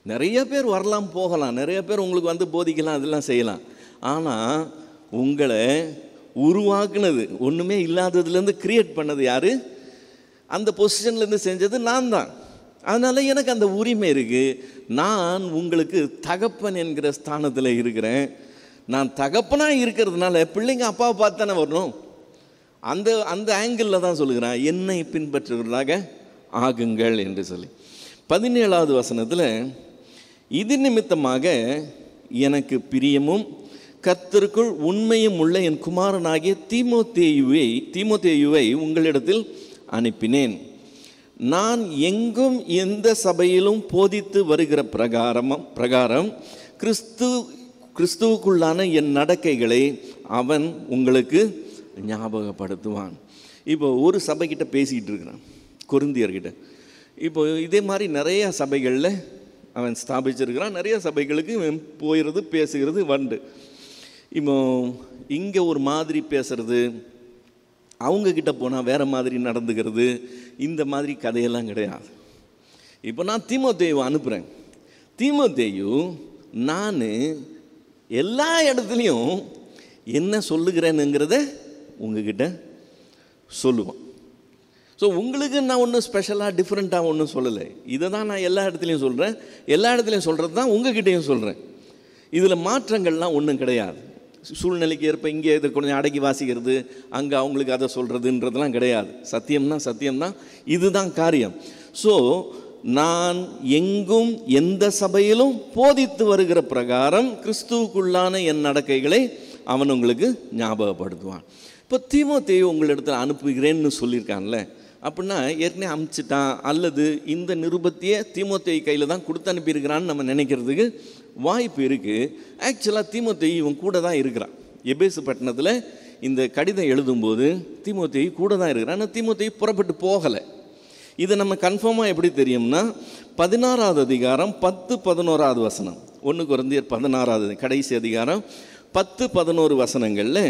நிறைய பேர் வரலாம் போகலாம், நிறைய பேர் உங்களுக்கு வந்து போதிக்கலாம், அதெல்லாம் செய்யலாம். ஆனால் உங்களை உருவாக்குனது, ஒன்றுமே இல்லாததுலேருந்து கிரியேட் பண்ணது யார்? அந்த பொசிஷன்லேருந்து செஞ்சது நான் தான். அதனால் எனக்கு அந்த உரிமை இருக்குது. நான் உங்களுக்கு தகப்பன் என்கிற ஸ்தானத்தில் இருக்கிறேன். நான் தகப்பனாக இருக்கிறதுனால பிள்ளைங்க அப்பாவை பார்த்து தானே வரணும். அந்த ஆங்கிளில் தான் சொல்லுகிறான், என்னை பின்பற்றுகிறதாக ஆகுங்கள் என்று சொல்லி. 17வது வசனத்தில், இது நிமித்தமாக எனக்கு பிரியமும் கர்த்தருக்குள் உண்மையும் உள்ள என் குமாரனாகிய தீமோத்தேயுவை உங்களிடத்தில் அனுப்பினேன். நான் எங்கும் எந்த சபையிலும் போதித்து வருகிற பிரகாரம் கிறிஸ்துவுக்குள்ளான என் நடக்கைகளை அவன் உங்களுக்கு ஞாபகப்படுத்துவான். இப்போ ஒரு சபைக்கிட்ட பேசிக்கிட்டு இருக்கிறான், கொரிந்தியர்கிட்ட. இப்போ இதே மாதிரி நிறைய சபைகளில் அவன் ஸ்தாபிச்சிருக்கிறான். நிறைய சபைகளுக்கு போயிடுறது, பேசுகிறது வண்டு. இப்போ இங்கே ஒரு மாதிரி பேசுறது, அவங்கக்கிட்ட போனால் வேறு மாதிரி நடந்துக்கிறது, இந்த மாதிரி கதையெல்லாம் கிடையாது. இப்போ நான் தீமோத்தேயுவை அனுப்புகிறேன். தீமோத்தேயு நான் எல்லா இடத்துலையும் என்ன சொல்லுகிறேனுங்கிறத உங்ககிட்ட சொல்லுவான். ஸோ உங்களுக்கு நான் ஒன்றும் ஸ்பெஷலாக டிஃப்ரெண்ட்டாக ஒன்றும் சொல்லலை. இதை தான் நான் எல்லா இடத்துலையும் சொல்கிறேன். எல்லா இடத்துலையும் சொல்கிறது தான் உங்ககிட்டையும் சொல்கிறேன். இதில் மாற்றங்கள்லாம் ஒன்றும் கிடையாது. சூழ்நிலைக்கு ஏற்ப இங்கே இதை கொஞ்சம் அடக்கி வாசிக்கிறது, அங்கே அவங்களுக்கு அதை சொல்கிறதுன்றதுலாம் கிடையாது. சத்தியம்னா சத்தியம்தான், இதுதான் காரியம். ஸோ நான் எங்கும் எந்த சபையிலும் போதித்து வருகிற பிரகாரம் கிறிஸ்துவுக்குள்ளான என் நடக்கைகளை அவன் உங்களுக்கு ஞாபகப்படுத்துவான். இப்போ தீமோத்தேயு உங்களிடத்தில் அனுப்புகிறேன்னு சொல்லியிருக்கான்ல, அப்படின்னா ஏற்கனவே அனுப்பிச்சிட்டான், அல்லது இந்த நிருபத்தையே தீமோத்தேயு கையில் தான் கொடுத்து அனுப்பியிருக்கிறான்னு நம்ம நினைக்கிறதுக்கு வாய்ப்பு இருக்குது. ஆக்சுவலாக தீமோத்தேயு இவன் கூட தான் இருக்கிறான். எபேசு பட்டணத்தில் இந்த கடிதம் எழுதும்போது தீமோத்தேயு கூட தான் இருக்கிறான். ஆனால் தீமோத்தேயு புறப்பட்டு போகலை. இது நம்ம கன்ஃபார்மாக எப்படி தெரியும்னா 16வது அதிகாரம் 10-11 வசனம். 1 கொரிந்தியர் 16வது கடைசி அதிகாரம் 10-11 வசனங்களில்,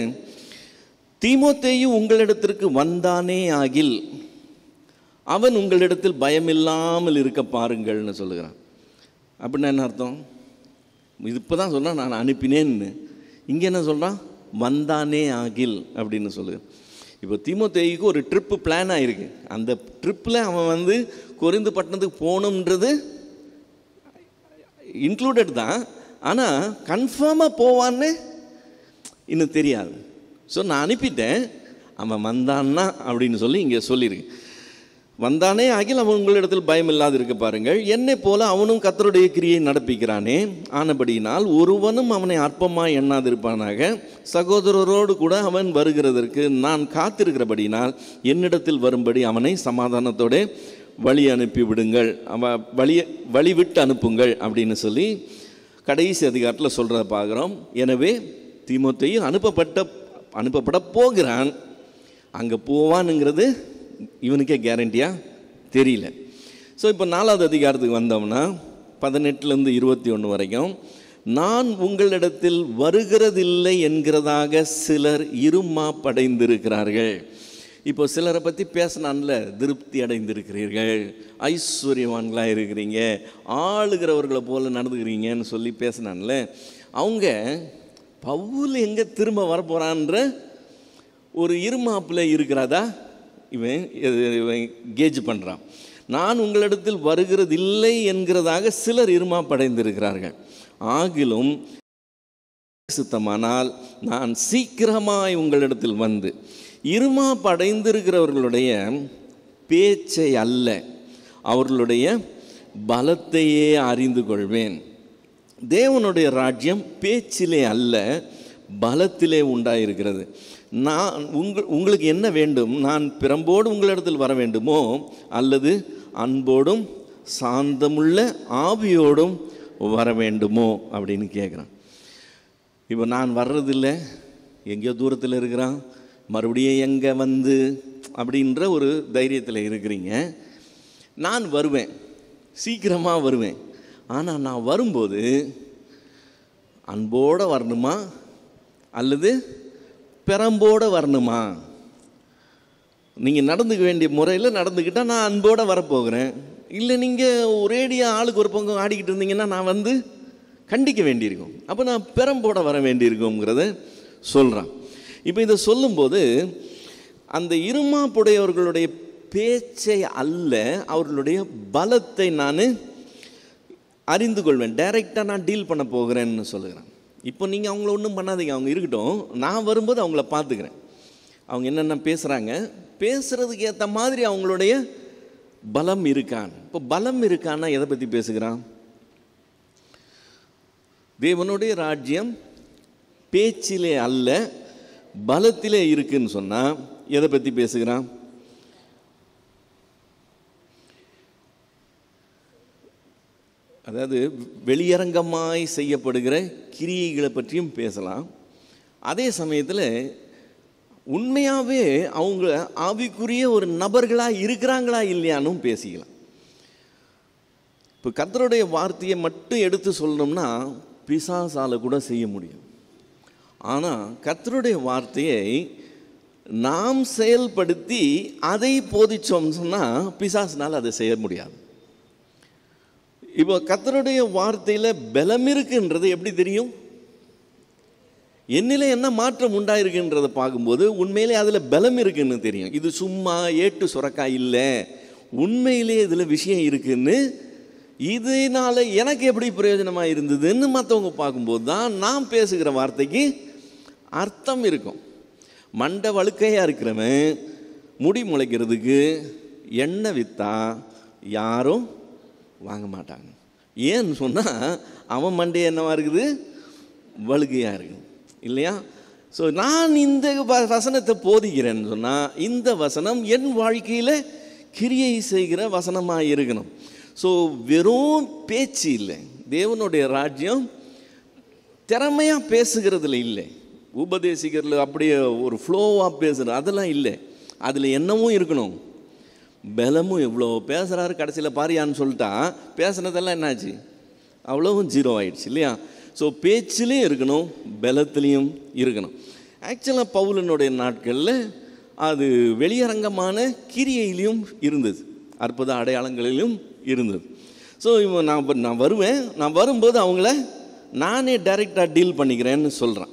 தீமோத்தேயு உங்களிடத்திற்கு வந்தானே ஆகில் அவன் உங்களிடத்தில் பயமில்லாமல் இருக்க பாருங்கள்னு சொல்லுகிறான். அப்படின்னா என்ன அர்த்தம்? இது இப்போ தான் சொல்கிறான் நான் அனுப்பினேன்னு. இங்கே என்ன சொல்கிறான்? வந்தானே ஆகில் அப்படின்னு சொல்லுகிறான். இப்போ தீமோத்தேயுக்கு ஒரு ட்ரிப்பு பிளான் ஆகிருக்கு. அந்த ட்ரிப்பில் அவன் கொரிந்து பட்டணத்துக்கு போகணுன்றது இன்க்ளூடட் தான். ஆனால் கன்ஃபார்மாக போவான்னு இன்னும் தெரியாது. ஸோ நான் அனுப்பிட்டேன், அவன் வந்தான்னா அப்படின்னு சொல்லி இங்கே சொல்லியிருக்கு. வந்தானே ஆகில் அவன் உங்களிடத்தில் பயம் இல்லாது இருக்க பாருங்கள். என்னை போல அவனும் கர்த்தருடைய கிரியை நடப்பிக்கிறானே, ஆனபடியினால் ஒருவனும் அவனை அற்பமாய் எண்ணாதிருப்பானாக. சகோதரரோடு கூட அவன் வருகிறதற்கு நான் காத்திருக்கிறபடினால் என்னிடத்தில் வரும்படி அவனை சமாதானத்தோடு வழி அனுப்பி விடுங்கள், வழி விட்டு அனுப்புங்கள் அப்படின்னு சொல்லி கடைசி அதிகாரத்தில் சொல்கிறத பார்க்குறோம். எனவே தீமோத்தேயு அனுப்பப்பட போகிறான். அங்கே போவானுங்கிறது இவனுக்கே கேரண்டியாக தெரியல. ஸோ இப்போ 4வது அதிகாரத்துக்கு வந்தோம்னா 18-21 வரைக்கும், நான் உங்களிடத்தில் வருகிறதில்லை என்கிறதாக சிலர் இருமாப்படைந்திருக்கிறார்கள். இப்போ சிலரை பற்றி பேசினான்ல, திருப்தி அடைந்திருக்கிறீர்கள், ஐஸ்வர்யவான்களாக இருக்கிறீங்க, ஆளுகிறவர்களை போல் நடந்துக்கிறீங்கன்னு சொல்லி பேசினான்ல, அவங்க பவுல் எங்கே திரும்ப வரப்போகிறான்ற ஒரு இருமாப்பில் இருக்கிறதா இவன் கேஜ் பண்ணுறான். நான் உங்களிடத்தில் வருகிறதில்லை என்கிறதாக சிலர் இருமாப்படைந்திருக்கிறார்கள். ஆகிலும் சித்தமானால் நான் சீக்கிரமாய் உங்களிடத்தில் வந்து இருமாப்படைந்திருக்கிறவர்களுடைய பேச்சை அல்ல, அவர்களுடைய பலத்தையே அறிந்து கொள்வேன். தேவனுடைய ராஜ்யம் பேச்சிலே அல்ல, பலத்திலே உண்டாயிருக்கிறது. நான் உங்களுக்கு என்ன வேண்டும்? நான் பிரம்போடு உங்களிடத்தில் வர வேண்டுமோ, அல்லது அன்போடும் சாந்தமுள்ள ஆவியோடும் வர வேண்டுமோ அப்படின்னு கேட்குறான். இப்போ நான் வர்றதில்லை, எங்கேயோ தூரத்தில் இருக்கிறான், மறுபடியும் எங்கே வந்து அப்படின்ற ஒரு தைரியத்தில் இருக்கிறீங்க. நான் வருவேன், சீக்கிரமாக வருவேன். ஆனால் நான் வரும்போது அன்போடு வரணுமா அல்லது பெரம்போடு வரணுமா? நீங்கள் நடந்துக்க வேண்டிய முறையில் நடந்துக்கிட்டால் நான் அன்போடு வரப்போகிறேன். இல்லை நீங்கள் ஒரேடியாக ஆளுக்கு ஒரு பங்கு ஆடிக்கிட்டு இருந்தீங்கன்னா நான் வந்து கண்டிக்க வேண்டியிருக்கும். அப்போ நான் பெரம்போட வர வேண்டியிருக்குங்கிறத சொல்கிறான். இப்போ இதை சொல்லும்போது அந்த இருமாப்புடையவர்களுடைய பேச்சை அல்ல, அவர்களுடைய பலத்தை நான் அறிந்து கொள்வேன். டைரெக்டாக நான் டீல் பண்ண போகிறேன்னு சொல்லுகிறேன். இப்போ நீங்கள் அவங்கள ஒன்றும் பண்ணாதீங்க, அவங்க இருக்கட்டும், நான் வரும்போது அவங்கள பார்த்துக்கிறேன். அவங்க என்னென்ன பேசுகிறாங்க, பேசுகிறதுக்கு ஏற்ற மாதிரி அவங்களுடைய பலம் இருக்கான். இப்போ பலம் இருக்கான்னா எதை பற்றி பேசுகிறான்? தேவனுடைய ராஜ்யம் பேச்சிலே அல்ல, பலத்திலே இருக்குன்னு சொன்னால் எதை பற்றி பேசுகிறான்? அதாவது வெளியரங்கமாய் செய்யப்படுகிற கிரியைகளை பற்றியும் பேசலாம். அதே சமயத்தில் உண்மையாகவே அவங்க ஆவிக்குரிய ஒரு நபர்களாக இருக்கிறாங்களா இல்லையானும் பேசிக்கலாம். இப்போ கர்த்தருடைய வார்த்தையை மட்டும் எடுத்து சொல்லணும்னா பிசாசால கூட செய்ய முடியும். ஆனால் கர்த்தருடைய வார்த்தையை நாம் செயல்படுத்தி அதை போதிச்சோம் சொன்னால் பிசாசினால் அதை செய்ய முடியாது. இப்போ கர்த்தருடைய வார்த்தையில் பலம் இருக்குன்றது எப்படி தெரியும்? என்னில் என்ன மாற்றம் உண்டாயிருக்குன்றதை பார்க்கும்போது உண்மையிலே அதில் பலம் இருக்குன்னு தெரியும். இது சும்மா ஏட்டு சுரக்காய் இல்லை, உண்மையிலே இதில் விஷயம் இருக்குன்னு, இதனால் எனக்கு எப்படி பிரயோஜனமாக இருந்ததுன்னு மற்றவங்க பார்க்கும்போது தான் நாம் பேசுகிற வார்த்தைக்கு அர்த்தம் இருக்கும். மண்டை வழுக்கையாக இருக்கிறவன் முடி முளைக்கிறதுக்கு எண்ணெய் விற்றா யாரும் வாங்க மாட்டாங்க. ஏன்னு சொன்னால் அவன் மண்டை என்னவா இருக்குது, வழுக்கையாக இருக்குது இல்லையா? ஸோ நான் இந்த வசனத்தை போதிக்கிறேன்னு சொன்னால் இந்த வசனம் என் வாழ்க்கையில் கிரியை செய்கிற வசனமாக இருக்கணும். ஸோ வெறும் பேச்சு இல்லை, தேவனுடைய ராஜ்யம் திறமையாக பேசுகிறதுல இல்லை, உபதேசிக்கிறதுல அப்படியே ஒரு ஃப்ளோவாக பேசுகிற அதெல்லாம் இல்லை. அதில் என்னவும் இருக்கணும், பலமும். எவ்வளோ பேசுகிறாரு, கடைசியில் பாரியான்னு சொல்லிட்டா பேசுனதெல்லாம் என்னாச்சு, அவ்வளவும் ஜீரோ ஆயிடுச்சு இல்லையா? ஸோ பேச்சிலையும் இருக்கணும், பலத்துலேயும் இருக்கணும். ஆக்சுவலாக பவுலனுடைய நாட்களில் அது வெளியரங்கமான கிரியையிலையும் இருந்தது, அற்புத அடையாளங்களிலும் இருந்தது. ஸோ நான் வருவேன், நான் வரும்போது அவங்கள நானே டைரெக்டாக டீல் பண்ணிக்கிறேன்னு சொல்கிறேன்.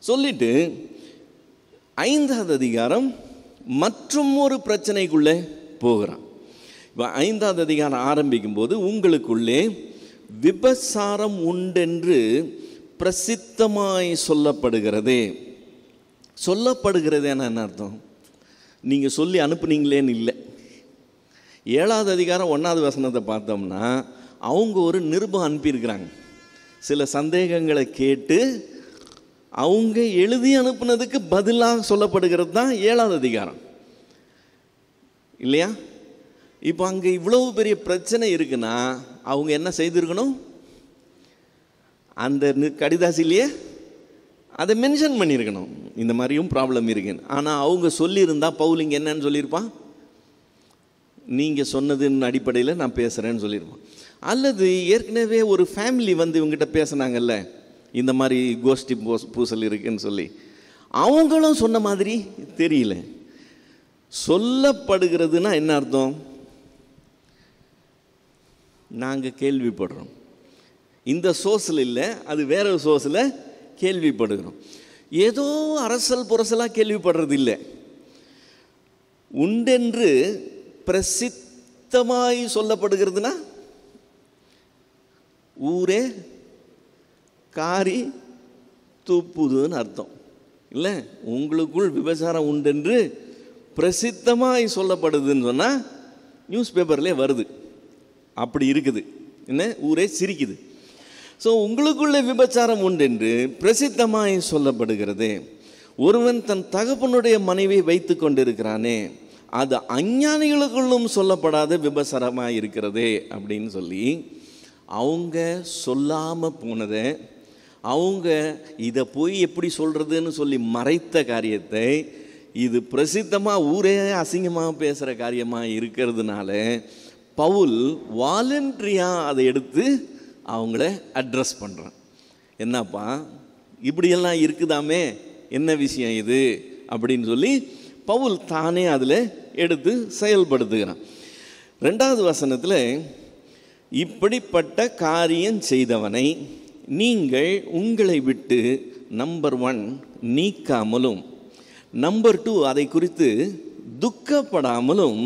சொல்லிவிட்டு 5வது அதிகாரம் மற்றும் ஒரு பிரச்சனைக்குள்ளே போகிறான். இப்போ 5வது அதிகாரம் ஆரம்பிக்கும்போது உங்களுக்குள்ளே விபசாரம் உண்டென்று பிரசித்தமாய் சொல்லப்படுகிறதே. சொல்லப்படுகிறதே என்ன அர்த்தம்? நீங்கள் சொல்லி அனுப்புனீங்களேன்னு இல்லை. 7வது அதிகாரம் 1வது வசனத்தை பார்த்தோம்னா அவங்க ஒரு நிருபம் அனுப்பியிருக்கிறாங்க. சில சந்தேகங்களை கேட்டு அவங்க எழுதி அனுப்புனதுக்கு பதிலாக சொல்லப்படுகிறது தான் 7வது அதிகாரம் இல்லையா? இப்போ அங்கே இவ்வளவு பெரிய பிரச்சனை இருக்குன்னா அவங்க என்ன செய்திருக்கணும்? அந்த கடிதாசிலேயே அதை மென்ஷன் பண்ணியிருக்கணும், இந்த மாதிரியும் ப்ராப்ளம் இருக்குன்னு. ஆனால் அவங்க சொல்லியிருந்தா பவுல் இங்கே என்னன்னு சொல்லியிருப்பான், நீங்கள் சொன்னதின் அடிப்படையில் நான் பேசுகிறேன்னு சொல்லியிருப்பான். அல்லது ஏற்கனவே ஒரு ஃபேமிலி வந்து இவங்ககிட்ட பேசுனாங்கல்ல, இந்த மாதிரி கோஷ்டி பூசல் இருக்குன்னு சொல்லி, அவங்களும் சொன்ன மாதிரி தெரியல. சொல்லப்படுகிறதுனா என்ன அர்த்தம்? நாங்கள் கேள்விப்படுறோம், இந்த சோர்ஸில் இல்லை, அது வேற ஒரு சோர்ஸில் கேள்விப்படுகிறோம். ஏதோ அரசல் புரசலாக கேள்விப்படுறது இல்லை. உண்டென்று பிரசித்தமாய் சொல்லப்படுகிறதுனா ஊரே காரி துப்புதுன்னு அர்த்தம் இல்லை. உங்களுக்குள் விபச்சாரம் உண்டென்று பிரசித்தமாய் சொல்லப்படுதுன்னு சொன்னால் நியூஸ் பேப்பர்லேயே வருது. அப்படி இருக்குது, என்ன, ஊரே சிரிக்குது. ஸோ உங்களுக்குள்ளே விபச்சாரம் உண்டென்று பிரசித்தமாய் சொல்லப்படுகிறது. ஒருவன் தன் தகப்பனுடைய மனைவியை வைத்து கொண்டிருக்கிறானே, அது அஞ்ஞானிகளுக்குள்ளும் சொல்லப்படாத விபச்சாரமாக இருக்கிறதே அப்படின்னு சொல்லி அவங்க சொல்லாமல் போனதை, அவங்க இதை போய் எப்படி சொல்கிறதுன்னு சொல்லி மறைத்த காரியத்தை இது பிரசித்தமாக ஊரே அசிங்கமாக பேசுகிற காரியமாக இருக்கிறதுனால பவுல் வாலண்டரியாக அதை எடுத்து அவங்கள அட்ரஸ் பண்ணுறான். என்னப்பா இப்படியெல்லாம் இருக்குதாமே, என்ன விஷயம் இது அப்படின்னு சொல்லி பவுல் தானே அதில் எடுத்து செயல்படுத்துகிறான். 2வது வசனத்தில், இப்படிப்பட்ட காரியம் செய்தவனை நீங்கள் உங்களை விட்டு நம்பர் 1 நீக்காமலும், நம்பர் 2 அதை குறித்து துக்கப்படாமலும்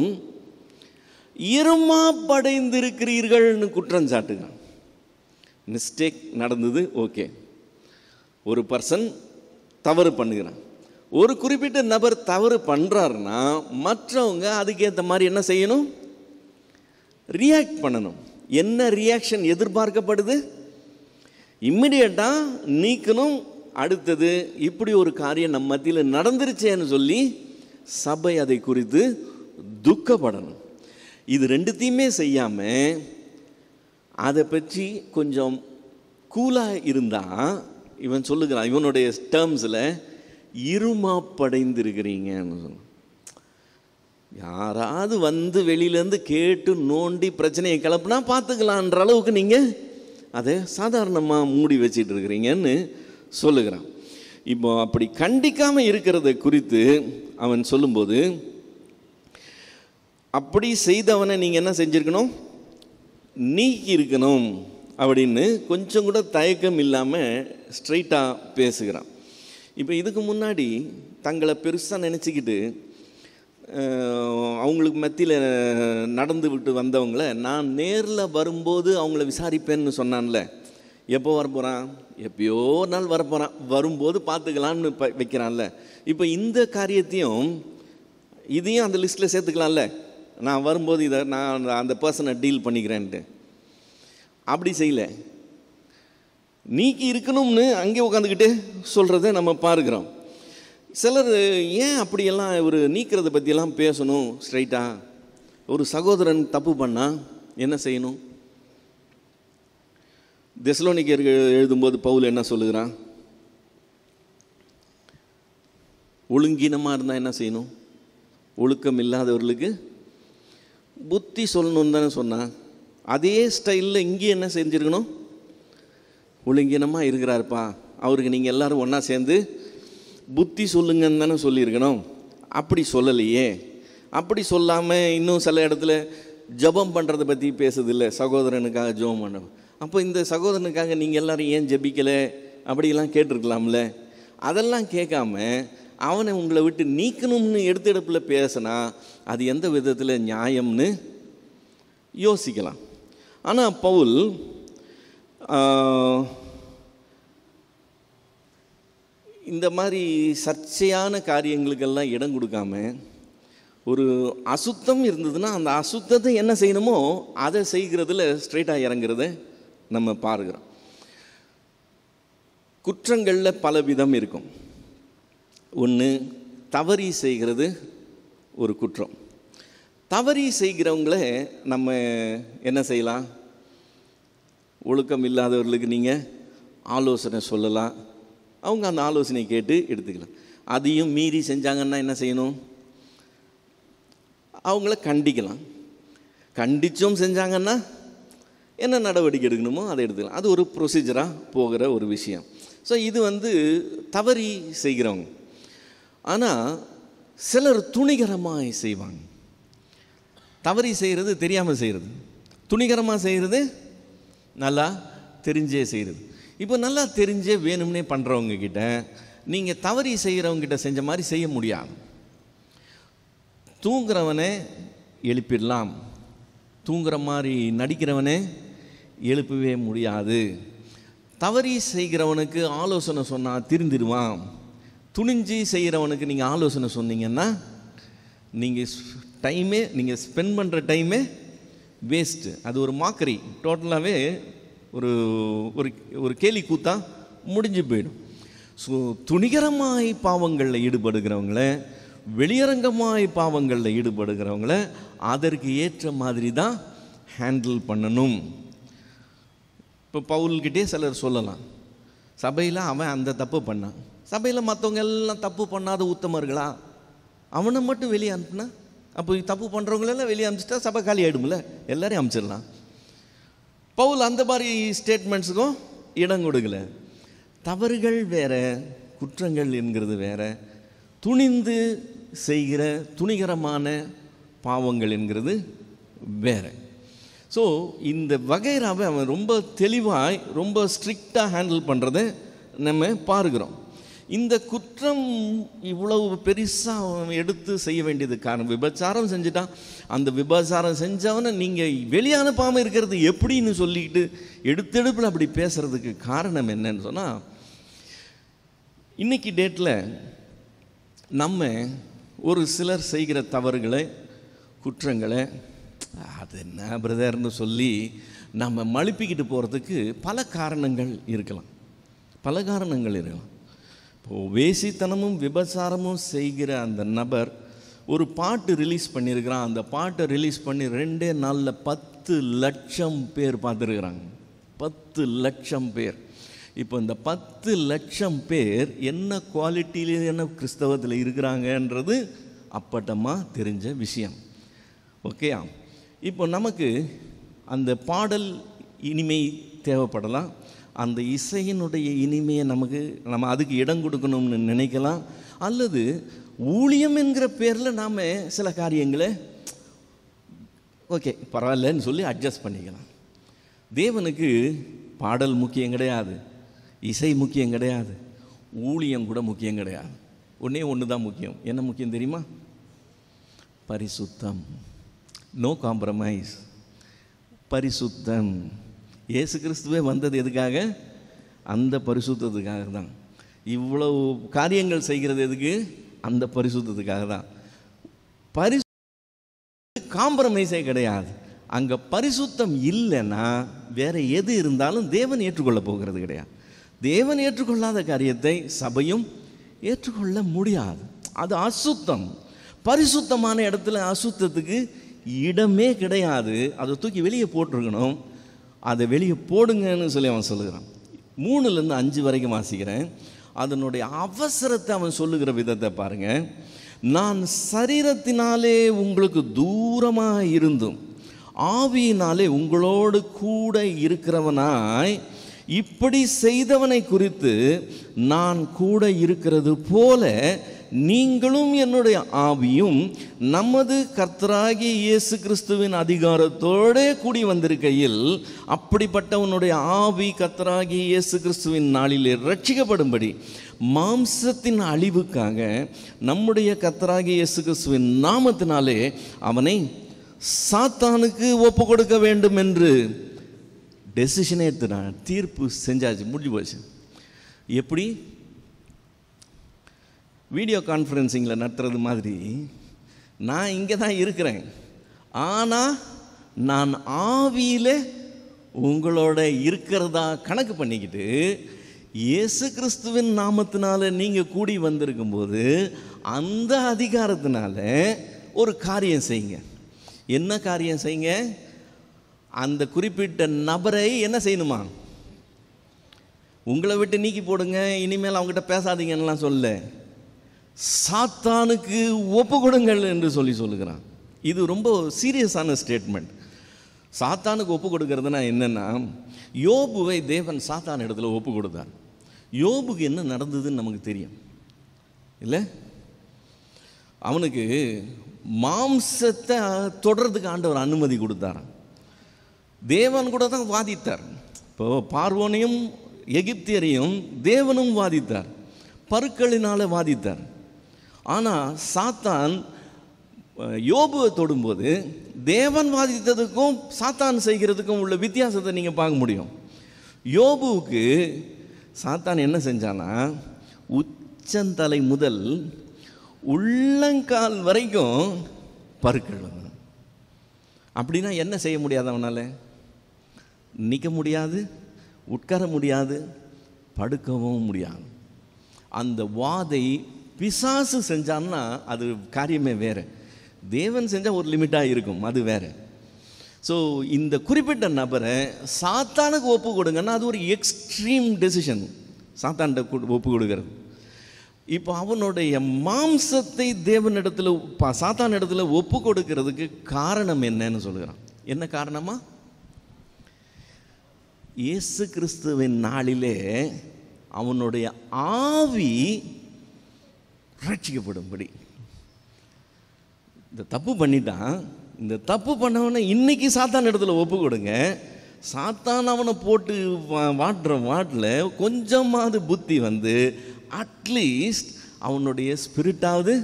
இருமாப்படைந்திருக்கிறீர்கள்னு குற்றம் சாட்டுகிறான். மிஸ்டேக் நடந்தது, ஓகே, ஒரு பர்சன் தவறு பண்ணுகிறான். ஒரு குறிப்பிட்ட நபர் தவறு பண்ணுறாருன்னா மற்றவங்க அதுக்கேற்ற மாதிரி என்ன செய்யணும்? ரியாக்ட் பண்ணணும். என்ன ரியாக்ஷன் எதிர்பார்க்கப்படுது? இம்மிடியட்டாக நீக்கணும். அடுத்தது, இப்படி ஒரு காரியம் நம்ம மத்தியில் நடந்துருச்சேன்னு சொல்லி சபை அதை குறித்து துக்கப்படணும். இது ரெண்டுத்தையுமே செய்யாமல் அதை பற்றி கொஞ்சம் கூலாக இருந்தால், இவன் சொல்லுகிறான், இவனுடைய டேர்ம்ஸில் இருமாப்படைந்திருக்கிறீங்கன்னு சொல்ல. யாராவது வந்து வெளியிலேருந்து கேட்டு நோண்டி பிரச்சனையை கிளப்புனா பார்த்துக்கலான்ற அளவுக்கு நீங்கள் அதை சாதாரணமாக மூடி வச்சிட்டு இருக்கிறீங்கன்னு சொல்லுகிறான். இப்போ அப்படி கண்டிக்காமல் இருக்கிறத குறித்து அவன் சொல்லும்போது, அப்படி செய்தவனை நீங்கள் என்ன செஞ்சுருக்கணும்? நீக்கி இருக்கணும் அப்படின்னு கொஞ்சம் கூட தயக்கம் இல்லாமல் ஸ்ட்ரைட்டாக பேசுகிறான். இப்போ இதுக்கு முன்னாடி தங்களை பெருசாக நினச்சிக்கிட்டு அவங்களுக்கு மத்தியில் நடந்து விட்டு வந்தவங்கள நான் நேரில் வரும்போது அவங்கள விசாரிப்பேன்னு சொன்னான்ல. எப்போ வரப்போகிறான்? எப்பயோ ஒரு நாள் வரப்போகிறான், வரும்போது பார்த்துக்கலான்னு வைக்கிறான்ல. இப்போ இந்த காரியத்தையும் இதையும் அந்த லிஸ்ட்டில் சேர்த்துக்கலாம்ல. நான் வரும்போது இதை நான் அந்த பர்சனை டீல் பண்ணிக்கிறேன்ட்டு அப்படி செய்யலை. நீக்கி இருக்கணும்னு அங்கே உட்காந்துக்கிட்டு சொல்கிறத நம்ம பார்க்குறோம். சிலர் ஏன் அப்படியெல்லாம் ஒரு நீக்கிறத பற்றியெல்லாம் பேசணும்? ஸ்ட்ரைட்டாக ஒரு சகோதரன் தப்பு பண்ணால் என்ன செய்யணும்? தெசலோனிக்கேயருக்கு எழுதும்போது பவுல் என்ன சொல்லுகிறான்? ஒழுங்கீனமாக இருந்தால் என்ன செய்யணும்? ஒழுக்கம் இல்லாதவர்களுக்கு புத்தி சொல்லணும்னு தானே சொன்னான். அதே ஸ்டைலில் இங்கே என்ன செஞ்சுருக்கணும்? ஒழுங்கீனமாக இருக்கிறாருப்பா, அவருக்கு நீங்கள் எல்லோரும் ஒன்றா சேர்ந்து புத்தி சொல்லுங்கன்னு தானே சொல்லியிருக்கணும். அப்படி சொல்லலையே. அப்படி சொல்லாமல் இன்னும் சில இடத்துல ஜெபம் பண்ணுறதை பற்றி பேசுதில்லை, சகோதரனுக்காக ஜெபம் பண்ண. அப்போ இந்த சகோதரனுக்காக நீங்கள் எல்லோரும் ஏன் ஜெபிக்கலை அப்படிலாம் கேட்டிருக்கலாம்ல. அதெல்லாம் கேட்காம அவனை உங்களை விட்டு நீக்கணும்னு எடுத்தெடுப்பில் பேசினா அது எந்த விதத்தில் நியாயம்னு யோசிக்கலாம். ஆனால் பவுல் இந்த மாதிரி சர்ச்சையான காரியங்களுக்கெல்லாம் இடம் கொடுக்காம, ஒரு அசுத்தம் இருந்ததுன்னா அந்த அசுத்தத்தை என்ன செய்யணுமோ அதை செய்கிறதுல ஸ்ட்ரைட்டாக இறங்குறத நம்ம பார்க்கிறோம். குற்றங்களில் பல விதம் இருக்கும். ஒன்று, தவறி செய்கிறது ஒரு குற்றம். தவறி செய்கிறவங்கள நம்ம என்ன செய்யலாம்? ஒழுக்கம் இல்லாதவர்களுக்கு நீங்கள் ஆலோசனை சொல்லலாம், அவங்க அந்த ஆலோசனை கேட்டு எடுத்துக்கலாம். அதையும் மீறி செஞ்சாங்கன்னா என்ன செய்யணும்? அவங்கள கண்டிக்கலாம். கண்டிச்சும் செஞ்சாங்கன்னா என்ன நடவடிக்கை எடுக்கணுமோ அதை எடுத்துக்கலாம். அது ஒரு ப்ரொசீஜராக போகிற ஒரு விஷயம். ஸோ இது தவறி செய்கிறவங்க. ஆனால் சிலர் துணிகரமாக செய்வாங்க. தவறி செய்கிறது தெரியாமல் செய்கிறது, துணிகரமாக செய்கிறது நல்லா தெரிஞ்சே செய்கிறது. இப்போ நல்லா தெரிஞ்சே வேணும்னே பண்ணுறவங்க கிட்ட நீங்கள் தவறி செய்கிறவங்ககிட்ட செஞ்ச மாதிரி செய்ய முடியாது. தூங்குறவனை எழுப்பிடலாம், தூங்குற மாதிரி நடிக்கிறவனே எழுப்பவே முடியாது. தவறி செய்கிறவனுக்கு ஆலோசனை சொன்னால் திருந்திடுவான். துணிஞ்சு செய்கிறவனுக்கு நீங்கள் ஆலோசனை சொன்னீங்கன்னா நீங்கள் ஸ்பெண்ட் பண்ணுற டைமே வேஸ்ட்டு. அது ஒரு மாக்கரி, டோட்டலாகவே ஒரு ஒரு ஒரு கேலி கூத்தா முடிஞ்சு போயிடும். ஸோ துணிகரமாய் பாவங்களில் ஈடுபடுகிறவங்கள, வெளியரங்கமாய் பாவங்களில் ஈடுபடுகிறவங்கள அதற்கு ஏற்ற மாதிரி தான் ஹேண்டில் பண்ணணும். இப்போ பவுல்கிட்டே சிலர் சொல்லலாம், சபையில் அவன் அந்த தப்பு பண்ணான், சபையில் மற்றவங்க எல்லாம் தப்பு பண்ணாத உத்தமர்களா, அவனை மட்டும் வெளியே அனுப்புனா, அப்போ தப்பு பண்ணுறவங்களெல்லாம் வெளியே அனுப்பிச்சிட்டா சபை காலி ஆகிடும்ல, எல்லாரையும் அனுப்பிச்சிடலாம். பவுல் அந்த மாதிரி ஸ்டேட்மெண்ட்ஸுக்கும் இடம் கொடுக்கல. தவறுகள் வேற, குற்றங்கள் என்கிறது வேற, துணிந்து செய்கிற துணிகரமான பாவங்கள் என்கிறது வேற. ஸோ இந்த வகைராவை அவன் ரொம்ப தெளிவாய் ரொம்ப ஸ்ட்ரிக்டாக ஹேண்டில் பண்ணுறதை நம்ம பார்க்குறோம். இந்த குற்றம் இவ்வளவு பெருசாக அவன் எடுத்து செய்ய வேண்டியது காரணம், விபச்சாரம் செஞ்சுட்டான். அந்த விபச்சாரம் செஞ்சவனை நீங்கள் வெளியே அனுப்பாமல் இருக்கிறது எப்படின்னு சொல்லிக்கிட்டு எடுத்தெடுப்பில் அப்படி பேசுகிறதுக்கு காரணம் என்னன்னு சொன்னால், இன்றைக்கி டேட்டில் நம்ம ஒரு சிலர் செய்கிற தவறுகளை, குற்றங்களை, அது என்ன பிரதர்னு சொல்லி நம்ம மழுப்பிக்கிட்டு போகிறதுக்கு பல காரணங்கள் இருக்கலாம். இப்போது வேசித்தனமும் விபச்சாரமும் செய்கிற அந்த நபர் ஒரு பாட்டு ரிலீஸ் பண்ணியிருக்கிறான். அந்த பாட்டை ரிலீஸ் பண்ணி 2 நாளில் 10 லட்சம் பேர் பார்த்துருக்குறாங்க. 10 லட்சம் பேர். இப்போ இந்த 10 லட்சம் பேர் என்ன குவாலிட்டியில் என்ன கிறிஸ்தவத்தில் இருக்கிறாங்கன்றது அப்பட்டமாக தெரிஞ்ச விஷயம். ஓகேயா? இப்போ நமக்கு அந்த பாடல் இனிமை தேவைப்படலாம், அந்த இசையினுடைய இனிமையை நம்ம அதுக்கு இடம் கொடுக்கணும்னு நினைக்கலாம். அல்லது ஊழியம் என்கிற பேரில் நாம் சில காரியங்களை ஓகே பரவாயில்லன்னு சொல்லி அட்ஜஸ்ட் பண்ணிக்கலாம். தேவனுக்கு பாடல் முக்கியம் கிடையாது, இசை முக்கியம் கிடையாது, ஊழியம் கூட முக்கியம் கிடையாது. ஒன்று தான் முக்கியம். என்ன முக்கியம் தெரியுமா? பரிசுத்தம். No compromise. பரிசுத்தம். இயேசு கிறிஸ்துவே வந்தது எதுக்காக? அந்த பரிசுத்தத்துக்காக தான். இவ்வளவு காரியங்கள் செய்கிறது எதுக்கு? அந்த பரிசுத்தத்துக்காக தான். காம்ப்ரமைஸே கிடையாது. அங்கே பரிசுத்தம் இல்லைன்னா வேற எது இருந்தாலும் தேவன் ஏற்றுக்கொள்ள போகிறது கிடையாது. தேவன் ஏற்றுக்கொள்ளாத காரியத்தை சபையும் ஏற்றுக்கொள்ள முடியாது. அது அசுத்தம். பரிசுத்தமான இடத்துல அசுத்தத்துக்கு இடமே கிடையாது. அதை தூக்கி வெளியே போட்டிருக்கணும். அதை வெளியே போடுங்கன்னு சொல்லி அவன் சொல்லுகிறான். 3லேருந்து 5 வரைக்கும் வாசிக்கிறேன். அதனுடைய அவசரத்தை அவன் சொல்லுகிற விதத்தை பாருங்க. நான் சரீரத்தினாலே உங்களுக்கு தூரமாக இருந்தும் ஆவியினாலே உங்களோடு கூட இருக்கிறவனாய் இப்படி செய்தவனை குறித்து நான் கூட இருக்கிறது போல நீங்களும் என்னுடைய ஆவியும் நமது கர்த்தராகிய இயேசு கிறிஸ்துவின் அதிகாரத்தோடு கூடி வந்திருக்கையில் அப்படிப்பட்டவனுடைய ஆவி கர்த்தராகிய இயேசு கிறிஸ்துவின் நாளிலே ரட்சிக்கப்படும்படி மாம்சத்தின் அழிவுக்காக நம்முடைய கர்த்தராகிய இயேசு கிறிஸ்துவின் நாமத்தினாலே அவனை சாத்தானுக்கு ஒப்பு கொடுக்க வேண்டும் என்று டெசிஷனே எடுத்துட்டான். தீர்ப்பு செஞ்சாச்சு, முடிஞ்சு போச்சு. எப்படி? வீடியோ கான்ஃபரன்சிங்கில் நடத்துறது மாதிரி நான் இங்கே தான் இருக்கிறேன், ஆனால் நான் ஆவியில் உங்களோட இருக்கிறதா கணக்கு பண்ணிக்கிட்டு இயேசு கிறிஸ்துவின் நாமத்தினால நீங்கள் கூடி வந்திருக்கும்போது அந்த அதிகாரத்தினால ஒரு காரியம் செய்யுங்க. என்ன காரியம் செய்யுங்க? அந்த குறிப்பிட்ட நபரை என்ன செய்யணுமா? உங்களை விட்டு நீக்கி போடுங்க, இனிமேல் அவங்ககிட்ட பேசாதீங்கன்னெலாம் சொல்ல, சாத்தானுக்கு ஒப்பு கொடுங்கள் என்று சொல்லுகிறான். இது ரொம்ப சீரியஸான ஸ்டேட்மெண்ட். சாத்தானுக்கு ஒப்பு கொடுக்கறதுனா என்னென்னா, யோபுவை தேவன் சாத்தான் இடத்துல ஒப்பு கொடுத்தார். யோபுக்கு என்ன நடந்ததுன்னு நமக்கு தெரியும் இல்லை? அவனுக்கு மாம்சத்தை தொடர்றதுக்கு ஆண்டவர் அனுமதி கொடுத்தார். தேவன் கூட தான் வாதித்தார். இப்போ பார்வோனையும் எகிப்தியரையும் தேவனும் வாதித்தார், பருக்களினால் வாதித்தார். ஆனால் சாத்தான் யோபுவை தொடும்போது தேவன் வாதித்ததுக்கும் சாத்தான் செய்கிறதுக்கும் உள்ள வித்தியாசத்தை நீங்கள் பார்க்க முடியும். யோபுவுக்கு சாத்தான் என்ன செஞ்சானா, உச்சந்தலை முதல் உள்ளங்கால் வரைக்கும் பருக்கள் வந்து. அப்படின்னா என்ன செய்ய முடியாது? அவனால் நிற்க முடியாது, உட்கார முடியாது, படுக்கவும் முடியாது. அந்த வாதை பிசாசு செஞ்சான்னா அது காரியமே வேறு. தேவன் செஞ்சால் ஒரு லிமிட்டாக இருக்கும், அது வேறு. ஸோ இந்த குறிப்பிட்ட நபரை சாத்தானுக்கு ஒப்பு கொடுங்கன்னா அது ஒரு எக்ஸ்ட்ரீம் டெசிஷன், சாத்தான்கிட்ட ஒப்பு கொடுக்கறது. இப்போ அவனுடைய மாம்சத்தை தேவனிடத்தில் சாத்தான் இடத்துல ஒப்பு கொடுக்கறதுக்கு காரணம் என்னன்னு சொல்லுகிறான். என்ன காரணமா? இயேசு கிறிஸ்துவின் நாளிலே அவனுடைய ஆவி ரட்சிக்கப்படும்படி. இந்த தப்பு பண்ணிட்டான், இந்த தப்பு பண்ணவனை இன்னைக்கு சாத்தான் இடத்துல ஒப்பு கொடுங்க. சாத்தான் அவனை போட்டு வாட்டுற வாட்டில் கொஞ்சமாவது புத்தி வந்து அட்லீஸ்ட் அவனுடைய ஸ்பிரிட்டாவது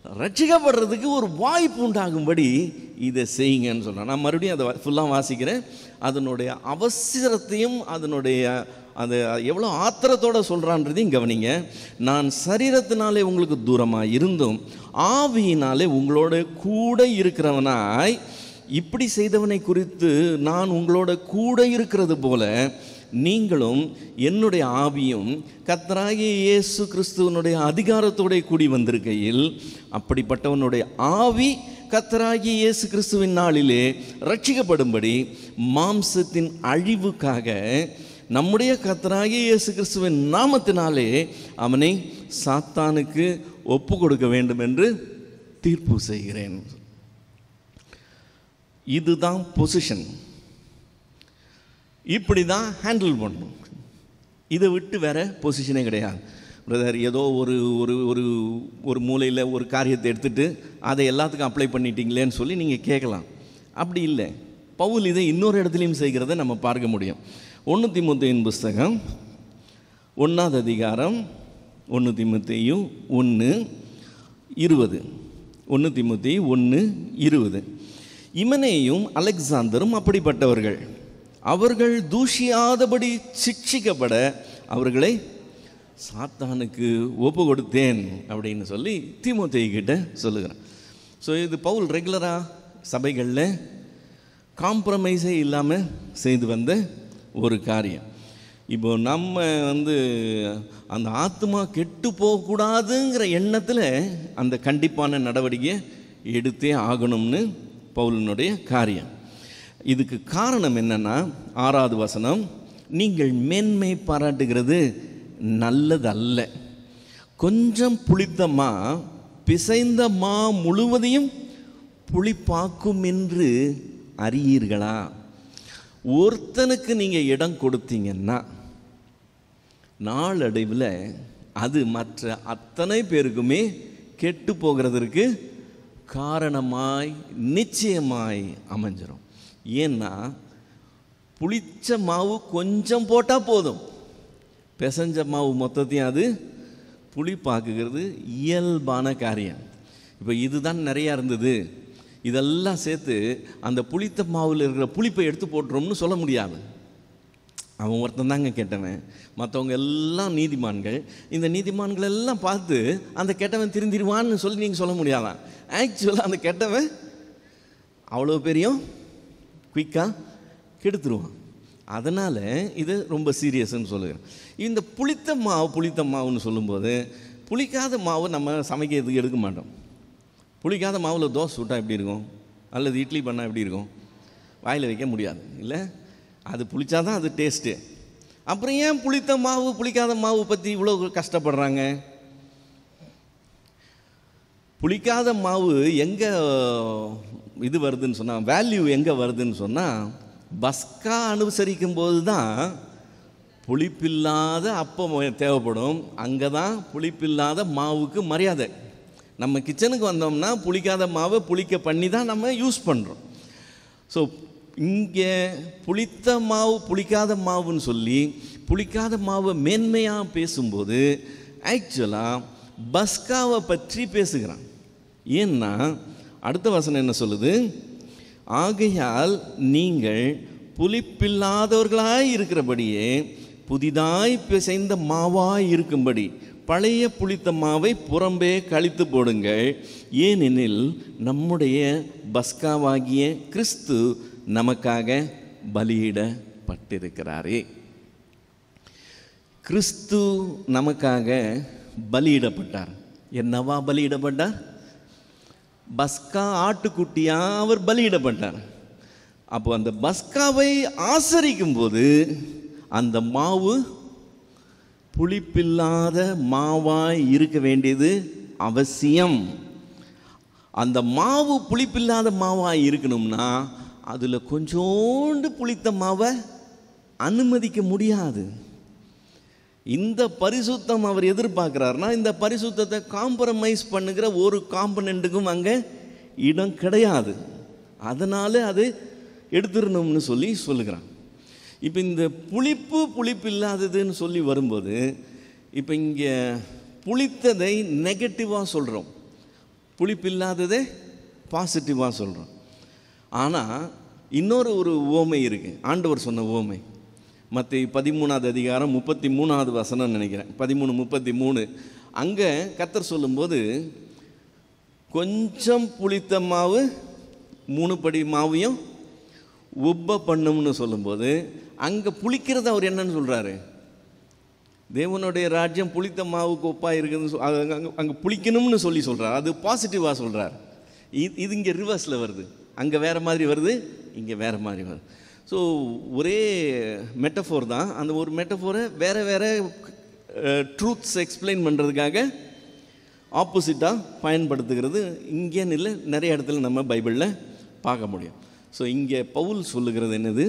ரட்சிக்கப்படுறதுக்கு ஒரு வாய்ப்பு உண்டாகும்படி இதை செய்யுங்கன்னு சொல்கிறான். நான் மறுபடியும் அதை ஃபுல்லாக வாசிக்கிறேன். அதனுடைய அவசரத்தையும் அதனுடைய அது எவ்வளோ ஆத்திரத்தோடு சொல்கிறான்றதையும் கவனிங்க. நான் சரீரத்தினாலே உங்களுக்கு தூரமாக இருந்தும் ஆவியினாலே உங்களோட கூட இருக்கிறவனாய் இப்படி செய்தவனை குறித்து நான் உங்களோட கூட இருக்கிறது போல நீங்களும் என்னுடைய ஆவியும் கர்த்தராகிய இயேசு கிறிஸ்துவனுடைய அதிகாரத்தோட கூடி வந்திருக்கையில் அப்படிப்பட்டவனுடைய ஆவி கர்த்தராகிய இயேசு கிறிஸ்துவின் நாளிலே ரட்சிக்கப்படும்படி மாம்சத்தின் அழிவுக்காக நம்முடைய கர்த்தராகிய இயேசு கிறிஸ்துவின் நாமத்தினாலே அவனை சாத்தானுக்கு ஒப்பு கொடுக்க வேண்டும் என்று தீர்ப்பு செய்கிறேன். இதுதான் பொசிஷன். இப்படி தான் ஹேண்டில் பண்ணணும். இதை விட்டு வேற பொசிஷனே கிடையாது. பிரதர், ஏதோ ஒரு ஒரு ஒரு ஒரு மூலையில் ஒரு காரியத்தை எடுத்துகிட்டு அதை எல்லாத்துக்கும் அப்ளை பண்ணிட்டீங்களேன்னு சொல்லி நீங்கள் கேட்கலாம். அப்படி இல்லை. பவுல் இதை இன்னொரு இடத்துலையும் செய்கிறத நம்ம பார்க்க முடியும். 1 தீமோத்தேயுவின் புஸ்தகம் 1ஆம் அதிகாரம் 1 தீமோத்தேயு 1:20. 1 தீமோத்தேயு 1:20. இமனேயும் அலெக்சாந்தரும் அப்படிப்பட்டவர்கள். அவர்கள் தூஷியாதபடி சிட்சிக்கப்பட அவர்களை சாத்தானுக்கு ஒப்பு கொடுத்தேன் அப்படின்னு சொல்லி தீமோத்தேயு கிட்ட சொல்லுகிறேன். ஸோ இது பவுல் ரெகுலராக சபைகளில் காம்ப்ரமைஸே இல்லாமல் செய்து வந்த ஒரு காரியம். இப்போ நம்ம அந்த ஆத்மா கெட்டு போகக்கூடாதுங்கிற எண்ணத்தில் அந்த கண்டிப்பான நடவடிக்கை எடுத்தே ஆகணும்னு பவுலினுடைய காரியம். இதுக்கு காரணம் என்னன்னா 6வது வசனம், நீங்கள் மேன்மை பாராட்டுகிறது நல்லதல்ல. கொஞ்சம் புளித்த மா பிசைந்த மா முழுவதையும் புளிப்பாக்கும் என்று அறியீர்களா? ஒருத்தனுக்கு நீங்கள் இடம் கொடுத்தீங்கன்னா நாளடைவில் அது மற்ற அத்தனை பேருக்குமே கெட்டு போகிறதற்கு காரணமாய் நிச்சயமாய் அமைஞ்சிடும். ஏன்னா புளிச்ச மாவு கொஞ்சம் போட்டால் போதும், பிசைஞ்ச மாவு மொத்தத்தையும் அது புளிப்பாக்குகிறது இயல்பான காரியம். இப்போ இதுதான் நிறையா இருந்தது, இதெல்லாம் சேர்த்து அந்த புளித்த மாவில் இருக்கிற புளிப்பை எடுத்து போட்டுரும்னு சொல்ல முடியாது. அவன் ஒருத்தன் தாங்க கெட்டவன், மற்றவங்க எல்லாம் நீதிமான்கள். இந்த நீதிமான்கள் எல்லாம் பார்த்து அந்த கெட்டவன் திருந்திடுவான்னு சொல்லி நீங்கள் சொல்ல முடியாதான். ஆக்சுவலாக அந்த கெட்டவன் அவ்வளோ பெரிய குயிக்காக கெடுத்துருவான். அதனால் இது ரொம்ப சீரியஸ்ன்னு சொல்லுகிறேன். இந்த புளித்த மாவுன்னு சொல்லும்போது புளிக்காத மாவு நம்ம சமைக்கிறதுக்கு எடுக்க மாட்டோம். புளிக்காத மாவில் தோசை சுட்டால் எப்படி இருக்கும், அல்லது இட்லி பண்ணால் எப்படி இருக்கும்? வாயில் வைக்க முடியாது இல்லை, அது புளிச்சாதான் அது டேஸ்ட்டு. அப்புறம் ஏன் புளிக்காத மாவு பற்றி இவ்வளோ கஷ்டப்படுறாங்க? புளிக்காத மாவு எங்கே இது வருதுன்னு சொன்னால், வேல்யூ எங்கே வருதுன்னு சொன்னால், பஸ்கா அனுசரிக்கும் போது தான் புளிப்பில்லாத அப்பம் தேவைப்படும். அங்கே தான் புளிப்பில்லாத மாவுக்கு மரியாதை. நம்ம கிச்சனுக்கு வந்தோம்னா புளிக்காத மாவை புளிக்க பண்ணி தான் நம்ம யூஸ் பண்ணுறோம். ஸோ இங்கே புளித்த மாவு புளிக்காத மாவுன்னு சொல்லி புளிக்காத மாவை மேன்மையாக பேசும்போது ஆக்சுவலாக பஸ்காவை பற்றி பேசுகிறான். ஏன்னா அடுத்த வசனம் என்ன சொல்லுது? ஆகையால் நீங்கள் புளிப்பில்லாதவர்களாய் இருக்கிறபடியே புதிதாய் பிசைந்த மாவாய் இருக்கும்படி பழைய புளித்த மாவை புறம்பே கழித்து போடுங்கள். ஏனெனில் நம்முடைய பஸ்காவாகிய கிறிஸ்து நமக்காக பலியிடப்பட்டிருக்கிறாரே. கிறிஸ்து நமக்காக பலியிடப்பட்டார். என்னவா பலியிடப்பட்டார்? பஸ்கா ஆட்டுக்குட்டியா அவர் பலியிடப்பட்டார். அப்போ அந்த பஸ்காவை ஆசரிக்கும் போது அந்த மாவு புளிப்பில்லாத மாவாய் இருக்க வேண்டியது அவசியம். அந்த மாவு புளிப்பில்லாத மாவாய் இருக்கணும்னா அதில் கொஞ்சோண்டு புளித்த மாவை அனுமதிக்க முடியாது. இந்த பரிசுத்தம் அவர் எதிர்பார்க்கிறார்னா இந்த பரிசுத்தத்தை காம்ப்ரமைஸ் பண்ணுகிற ஒரு காம்பனண்ட்டுக்கும் அங்கே இடம் கிடையாது. அதனால் அது எடுத்துடணும்னு சொல்லுகிறான். இப்போ இந்த புளிப்பு இல்லாததுன்னு சொல்லி வரும்போது இப்போ இங்கே புளித்ததை நெகட்டிவாக சொல்கிறோம், புளிப்பு இல்லாததை பாசிட்டிவாக சொல்கிறோம். ஆனால் இன்னொரு ஒரு உவமை இருக்குது, ஆண்டவர் சொன்ன உவமை. மத்தேயு 13வது அதிகாரம் 33வது வசனம் நினைக்கிறேன், 13:33. அங்கே கர்த்தர் சொல்லும்போது கொஞ்சம் புளித்த மாவு 3 படி மாவையும் உப்ப பண்ணும்னு சொல்லும்போது அங்கே புளிக்கிறது அவர் என்னன்னு சொல்கிறாரு? தேவனுடைய ராஜ்யம் புளித்த மாவுக்கு ஒப்பாக இருக்குதுன்னு அங்கே புளிக்கணும்னு சொல்கிறார். அது பாசிட்டிவாக சொல்கிறார். இது இங்கே ரிவர்ஸில் வருது. அங்கே வேறு மாதிரி வருது, இங்கே வேறு மாதிரி வருது. ஸோ ஒரே மெட்டஃபோர் தான். அந்த ஒரு மெட்டஃபோரை வேறு வேறு ட்ரூத்ஸ் எக்ஸ்பிளைன் பண்ணுறதுக்காக ஆப்போசிட்டாக பயன்படுத்துகிறது இங்கேன்னு இல்லை, நிறைய இடத்துல நம்ம பைபிளில் பார்க்க முடியும். ஸோ இங்கே பவுல் சொல்லுகிறது என்னது?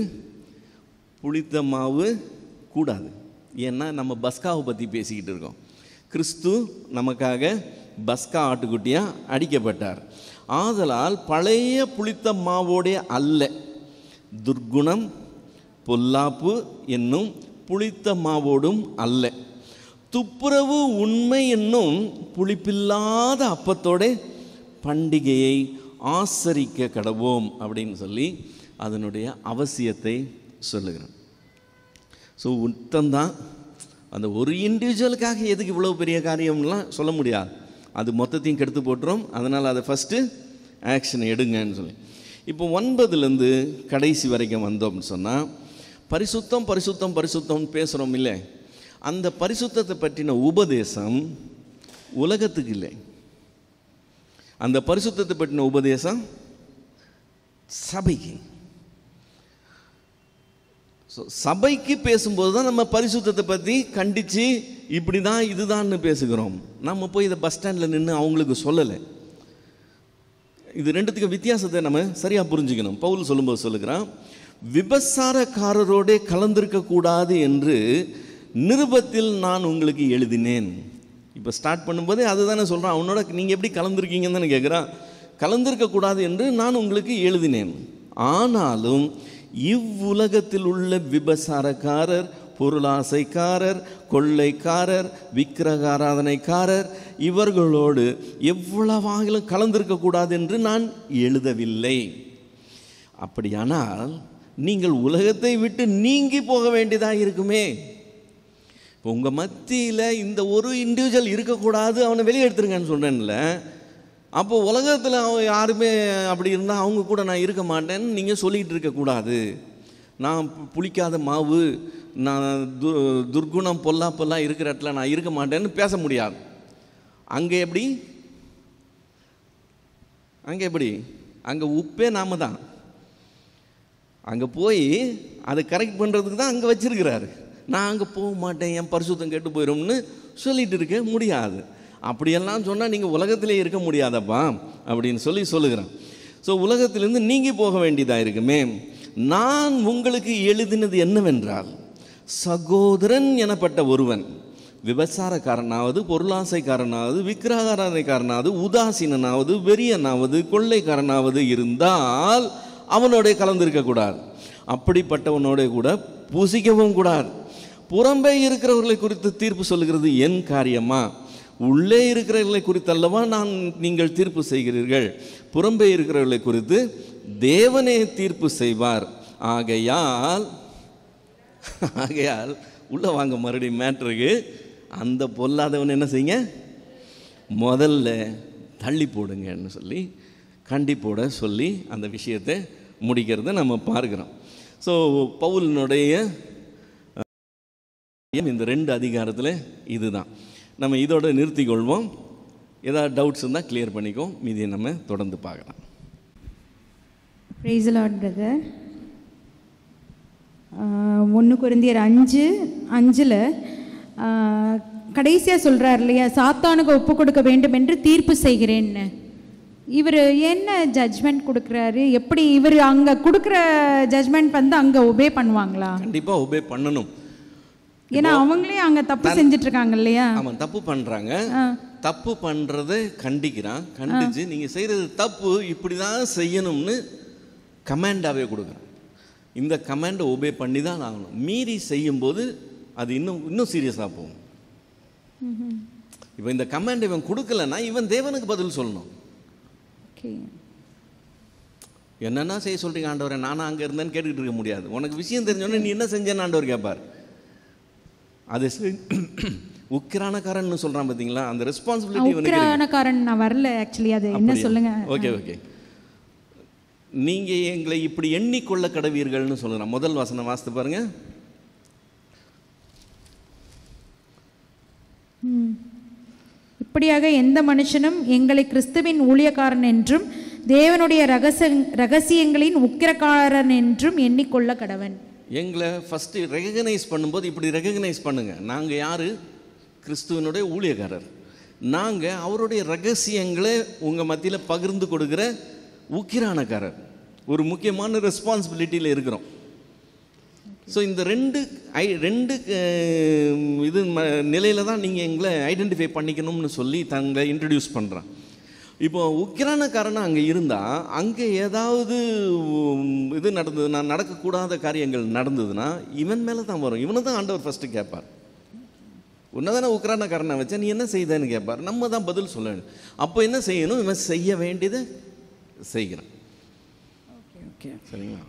புளித்த மாவு கூடாது. ஏன்னா நம்ம பஸ்காவை பற்றி பேசிக்கிட்டு இருக்கோம். கிறிஸ்து நமக்காக பஸ்கா ஆட்டுக்குட்டியாக அடிக்கப்பட்டார். ஆதலால் பழைய புளித்த மாவோடைய அல்ல, துர்குணம் பொல்லாப்பு என்னும் புளித்த மாவோடும் அல்ல, துப்புரவு உண்மை என்னும் புளிப்பில்லாத அப்பத்தோட பண்டிகையை ஆசரிக்க கடவோம் அப்படின்னு சொல்லி அதனுடைய அவசியத்தை சொல்லுகிறேன். ஸோ உத்தந்தான் அந்த ஒரு இண்டிவிஜுவலுக்காக எதுக்கு இவ்வளோ பெரிய காரியம்லாம் சொல்ல முடியாது, அது மொத்தத்தையும் கெடுத்து போட்டுரும். அதனால் அதை ஃபஸ்ட்டு ஆக்ஷன் எடுங்கன்னு சொல்லி இப்போ 9லேருந்து கடைசி வரைக்கும் வந்தோம்னு சொன்னால் பரிசுத்தம் பரிசுத்தம் பரிசுத்தம் பேசுகிறோம் இல்லை, அந்த பரிசுத்தத்தை பற்றின உபதேசம் உலகத்துக்கு இல்லை. அந்த பரிசுத்தத்தை பற்றின உபதேசம் சபைக்கு. ஸோ சபைக்கு பேசும்போது தான் நம்ம பரிசுத்தத்தை பற்றி கண்டித்து இப்படி தான் இதுதான்னு பேசுகிறோம். நம்ம போய் இதை பஸ் ஸ்டாண்டில் நின்று அவங்களுக்கு சொல்லலை. இது ரெண்டுத்துக்கு வித்தியாசத்தை நம்ம சரியாக புரிஞ்சுக்கணும். பவுல் சொல்லும்போது சொல்லுகிறான், விபசாரக்காரரோடே கலந்திருக்கக்கூடாது என்று நிருபத்தில் நான் உங்களுக்கு எழுதினேன். இப்போ ஸ்டார்ட் பண்ணும்போதே அதுதானே சொல்கிறான். அவனோட நீங்கள் எப்படி கலந்துருக்கீங்கன்னு தானே கேட்குறான். கலந்திருக்கக்கூடாது என்று நான் உங்களுக்கு எழுதினேன். ஆனாலும் இவ்வுலகத்தில் உள்ள விபசாரக்காரர், பொருளாசைக்காரர், கொள்ளைக்காரர், விக்கிரகாராதனைக்காரர் இவர்களோடு எவ்வளவாகிலும் கலந்திருக்கக்கூடாது என்று நான் எழுதவில்லை. அப்படியானால் நீங்கள் உலகத்தை விட்டு நீங்கி போக வேண்டியதாக இருக்குமே. இப்போ உங்கள் மத்தியில் இந்த ஒரு இண்டிவிஜுவல் இருக்கக்கூடாது, அவனை வெளியே எடுத்துருங்கன்னு சொல்கிறேன்ல. அப்போது உலகத்தில் அவன் யாருமே அப்படி இருந்தால் அவங்க கூட நான் இருக்க மாட்டேன்னு நீங்கள் சொல்லிகிட்டு இருக்கக்கூடாது. நான் புளிக்காத மாவு, நான் துர்குணம் பொல்லாப்பெல்லாம் இருக்கிற இடத்துல நான் இருக்க மாட்டேன்னு பேச முடியாது. அங்கே எப்படி? அங்கே உப்பே நாம தான். அங்கே போய் அதை கரெக்ட் பண்ணுறதுக்கு தான் அங்கே வச்சிருக்கிறாரு. நான் அங்கே போக மாட்டேன், என் பரிசுத்தம் கெட்டு போயிடும்னு சொல்லிட்டு இருக்க முடியாது. அப்படியெல்லாம் சொன்னால் நீங்கள் உலகத்திலே இருக்க முடியாதப்பா அப்படின்னு சொல்லுகிறேன். ஸோ உலகத்திலேருந்து நீங்கி போக வேண்டியதாக இருக்குமே. நான் உங்களுக்கு எழுதினது என்னவென்றால், சகோதரன் எனப்பட்ட ஒருவன் விபசாரக்காரனாவது, பொருளாசைக்காரனாவது, விக்கிரகாராதனைக்காரனாவது, உதாசீனாவது, வெறியனாவது, கொள்ளைக்காரனாவது இருந்தால் அவனோட கலந்திருக்கக்கூடாது. அப்படிப்பட்டவனோட கூட புசிக்கவும் கூடாது. புறம்பே இருக்கிறவர்களை குறித்து தீர்ப்பு சொல்லுகிறது என் காரியமா? உள்ளே இருக்கிறவர்களை குறித்து அல்லவா நீங்கள் தீர்ப்பு செய்கிறீர்கள். புறம்பே இருக்கிறவர்களை குறித்து தேவனே தீர்ப்பு செய்வார். ஆகையால் உள்ள வாங்க மறுபடியும் மேட்ருக்கு. அந்த பொல்லாதவன் என்ன செய்யுங்க, முதல்ல தள்ளி போடுங்கன்னு சொல்லி கண்டிப்போட சொல்லி அந்த விஷயத்தை முடிக்கிறத நம்ம பார்க்கிறோம். ஸோ பவுலினுடைய இந்த 2 அதிகாரத்தில் இதுதான். நம்ம இதோட நிறுத்திக்கொள்வோம். ஏதாவது டவுட்ஸ் இருந்தால் கிளியர் பண்ணிக்கோம். மீதியை நம்ம தொடர்ந்து பார்க்கலாம். Praise the Lord brother. 1 கொரிந்தியர் 5:5 கடைசியாக சொல்கிறார் இல்லையா, சாத்தானுக்கு ஒப்பு கொடுக்க வேண்டும் என்று தீர்ப்பு செய்கிறேன்னு. இவர் என்ன ஜட்ஜ்மெண்ட் கொடுக்குறாரு? எப்படி இவர் அங்கே கொடுக்குற ஜட்ஜ்மெண்ட் வந்து அங்கே ஒபே பண்ணுவாங்களா? கண்டிப்பாக ஒபே பண்ணணும். ஏன்னா அவங்களே அங்கே தப்பு செஞ்சுட்டு இருக்காங்க இல்லையா? ஆமாம், தப்பு பண்ணுறாங்க. தப்பு பண்ணுறதை கண்டிக்கிறான். கண்டிச்சு நீங்கள் செய்கிறது தப்பு, இப்படி தான் செய்யணும்னு கமாண்டாகவே கொடுக்குறான். இந்த கமாண்டை ஒபே பண்ணி தான் ஆகணும். மீறி செய்யும்போது அது இன்னும் சீரியஸாக போகும். இப்போ இந்த கமாண்ட் இவன் கொடுக்கலன்னா இவன் தேவனுக்கு பதில் சொல்லணும். என்னென்னா செய்ய சொல்கிறீங்க ஆண்டவரை, நானும் அங்கே இருந்தேன்னு கேட்டுக்கிட்டு இருக்க முடியாது. உனக்கு விஷயம் தெரிஞ்சோடனே நீ என்ன செஞ்சேன்னு ஆண்டவர் கேட்பார். அது உக்கிரானக்காரன் சொல்கிறான் பார்த்தீங்களா, அந்த ரெஸ்பான்சிபிலிட்டி. உக்கிரானக்காரன் நான் வரல ஆக்சுவலி, அது என்ன சொல்லுங்க. ஓகே நீங்கள் எங்களை இப்படி எண்ணிக்கொள்ள கடவீர்கள்னு சொல்லுறான். முதல் வசனம் வாசித்து பாருங்க. இப்படியாக எந்த மனுஷனும் எங்களை கிறிஸ்துவின் ஊழியக்காரன் என்றும் தேவனுடைய ரகசியங்களின் உக்கிரக்காரன் என்றும் எண்ணிக்கொள்ள கடவன். எங்களை ஃபஸ்ட்டு ரெகக்னைஸ் பண்ணும்போது இப்படி ரெகக்னைஸ் பண்ணுங்க. நாங்கள் யார்? கிறிஸ்துவனுடைய ஊழியக்காரர். நாங்கள் அவருடைய ரகசியங்களை உங்கள் மத்தியில் பகிர்ந்து கொடுக்குற உக்கிரானக்காரர். ஒரு முக்கியமான ரெஸ்பான்சிபிலிட்டியில் இருக்கிறோம். ஸோ இந்த ரெண்டு இது நிலையில் தான் நீங்கள் எங்களை ஐடென்டிஃபை பண்ணிக்கணும்னு சொல்லி தங்களை இன்ட்ரடியூஸ் பண்ணுறான். இப்போ உக்கிரானக்காரன் அங்கே இருந்தால் அங்கே ஏதாவது இது நடந்ததுன்னா, நடக்கக்கூடாத காரியங்கள் நடந்ததுன்னா இவன் மேலே தான் வரும். இவனை தான் ஆண்டவர் ஃபஸ்ட்டு கேட்பார். உன்னை தானே உக்கிரானக்காரனை வச்சா நீ என்ன செய்தேன்னு கேட்பார். நம்ம தான் பதில் சொல்லணும். அப்போ என்ன செய்யணும்? இவன் செய்ய வேண்டியதை செய்கிறான். ஓகே சரிங்களா?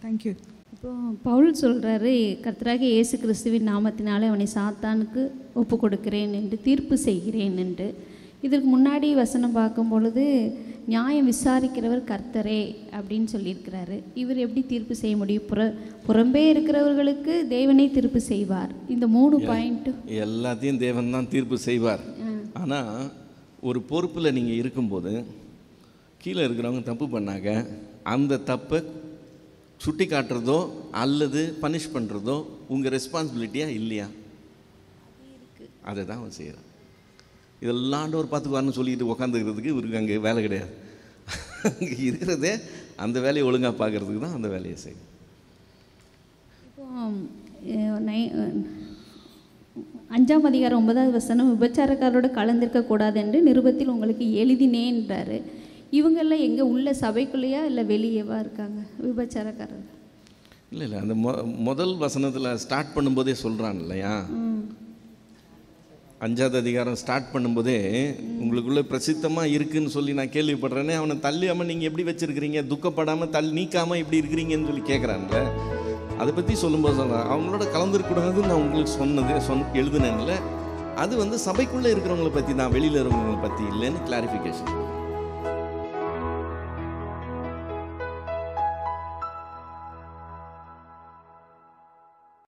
தேங்க்யூ. இப்போ பவுல் சொல்கிறாரு, கர்த்தராகிய இயேசு கிறிஸ்துவின் நாமத்தினாலே அவனை சாத்தானுக்கு ஒப்பு கொடுக்கிறேன் என்று தீர்ப்பு செய்கிறேன் என்று. இதற்கு முன்னாடி வசனம் பார்க்கும் பொழுது நியாயம் விசாரிக்கிறவர் கர்த்தரே அப்படின்னு சொல்லியிருக்கிறாரு. இவர் எப்படி தீர்ப்பு செய்ய முடியும்? புறம்பே இருக்கிறவர்களுக்கு தேவனே தீர்ப்பு செய்வார். இந்த 3 பாயிண்ட்டு எல்லாத்தையும் தேவன் தான் தீர்ப்பு செய்வார். ஆனால் ஒரு பொறுப்பில் நீங்கள் இருக்கும்போது கீழே இருக்கிறவங்க தப்பு பண்ணாங்க, அந்த தப்பை சுட்டி காட்டுறதோ அல்லது பனிஷ் பண்ணுறதோ உங்கள் ரெஸ்பான்சிபிலிட்டியா இல்லையா? அதை தான் அவன் செய்கிறான். இதெல்லாம் ஆண்டவர் பார்த்துக்குவார்னு சொல்லிட்டு உக்காந்துக்கிறதுக்கு இவருக்கு அங்கே வேலை கிடையாது. அங்கே இருக்கிறதே அந்த வேலையை ஒழுங்காக பார்க்குறதுக்கு தான் அந்த வேலையை செய்யும். இப்போ 5ஆம் அதிகாரம் 9வது வசனம், விபச்சாரக்காரோடு கலந்திருக்கக்கூடாது என்று நிருபத்தில் உங்களுக்கு எழுதினேன்றாரு. இவங்கெல்லாம் எங்கே உள்ள சபைக்குள்ளேயா இல்லை வெளியேவா இருக்காங்க விபச்சாரக்காரர்? இல்லை அந்த முதல் வசனத்தில் ஸ்டார்ட் பண்ணும்போதே சொல்கிறான் இல்லையா, 5ஆவது அதிகாரம் ஸ்டார்ட் பண்ணும்போதே உங்களுக்குள்ளே பிரசித்தமாக இருக்குதுன்னு சொல்லி நான் கேள்விப்படுறேனே, அவனை தள்ளியாமல் நீங்கள் எப்படி வச்சுருக்கிறீங்க, துக்கப்படாமல் நீக்காமல் இப்படி இருக்கிறீங்கன்னு சொல்லி கேட்குறான்ல. அதை பற்றி சொல்லும்போது சொல்கிறேன், அவங்களோட கலந்துருக்கூடாதுன்னு நான் உங்களுக்கு எழுதுனேன்ல, அது சபைக்குள்ளே இருக்கிறவங்கள பற்றி தான், வெளியில் இருக்கிறவங்களை பற்றி இல்லைன்னு கிளாரிஃபிகேஷன்.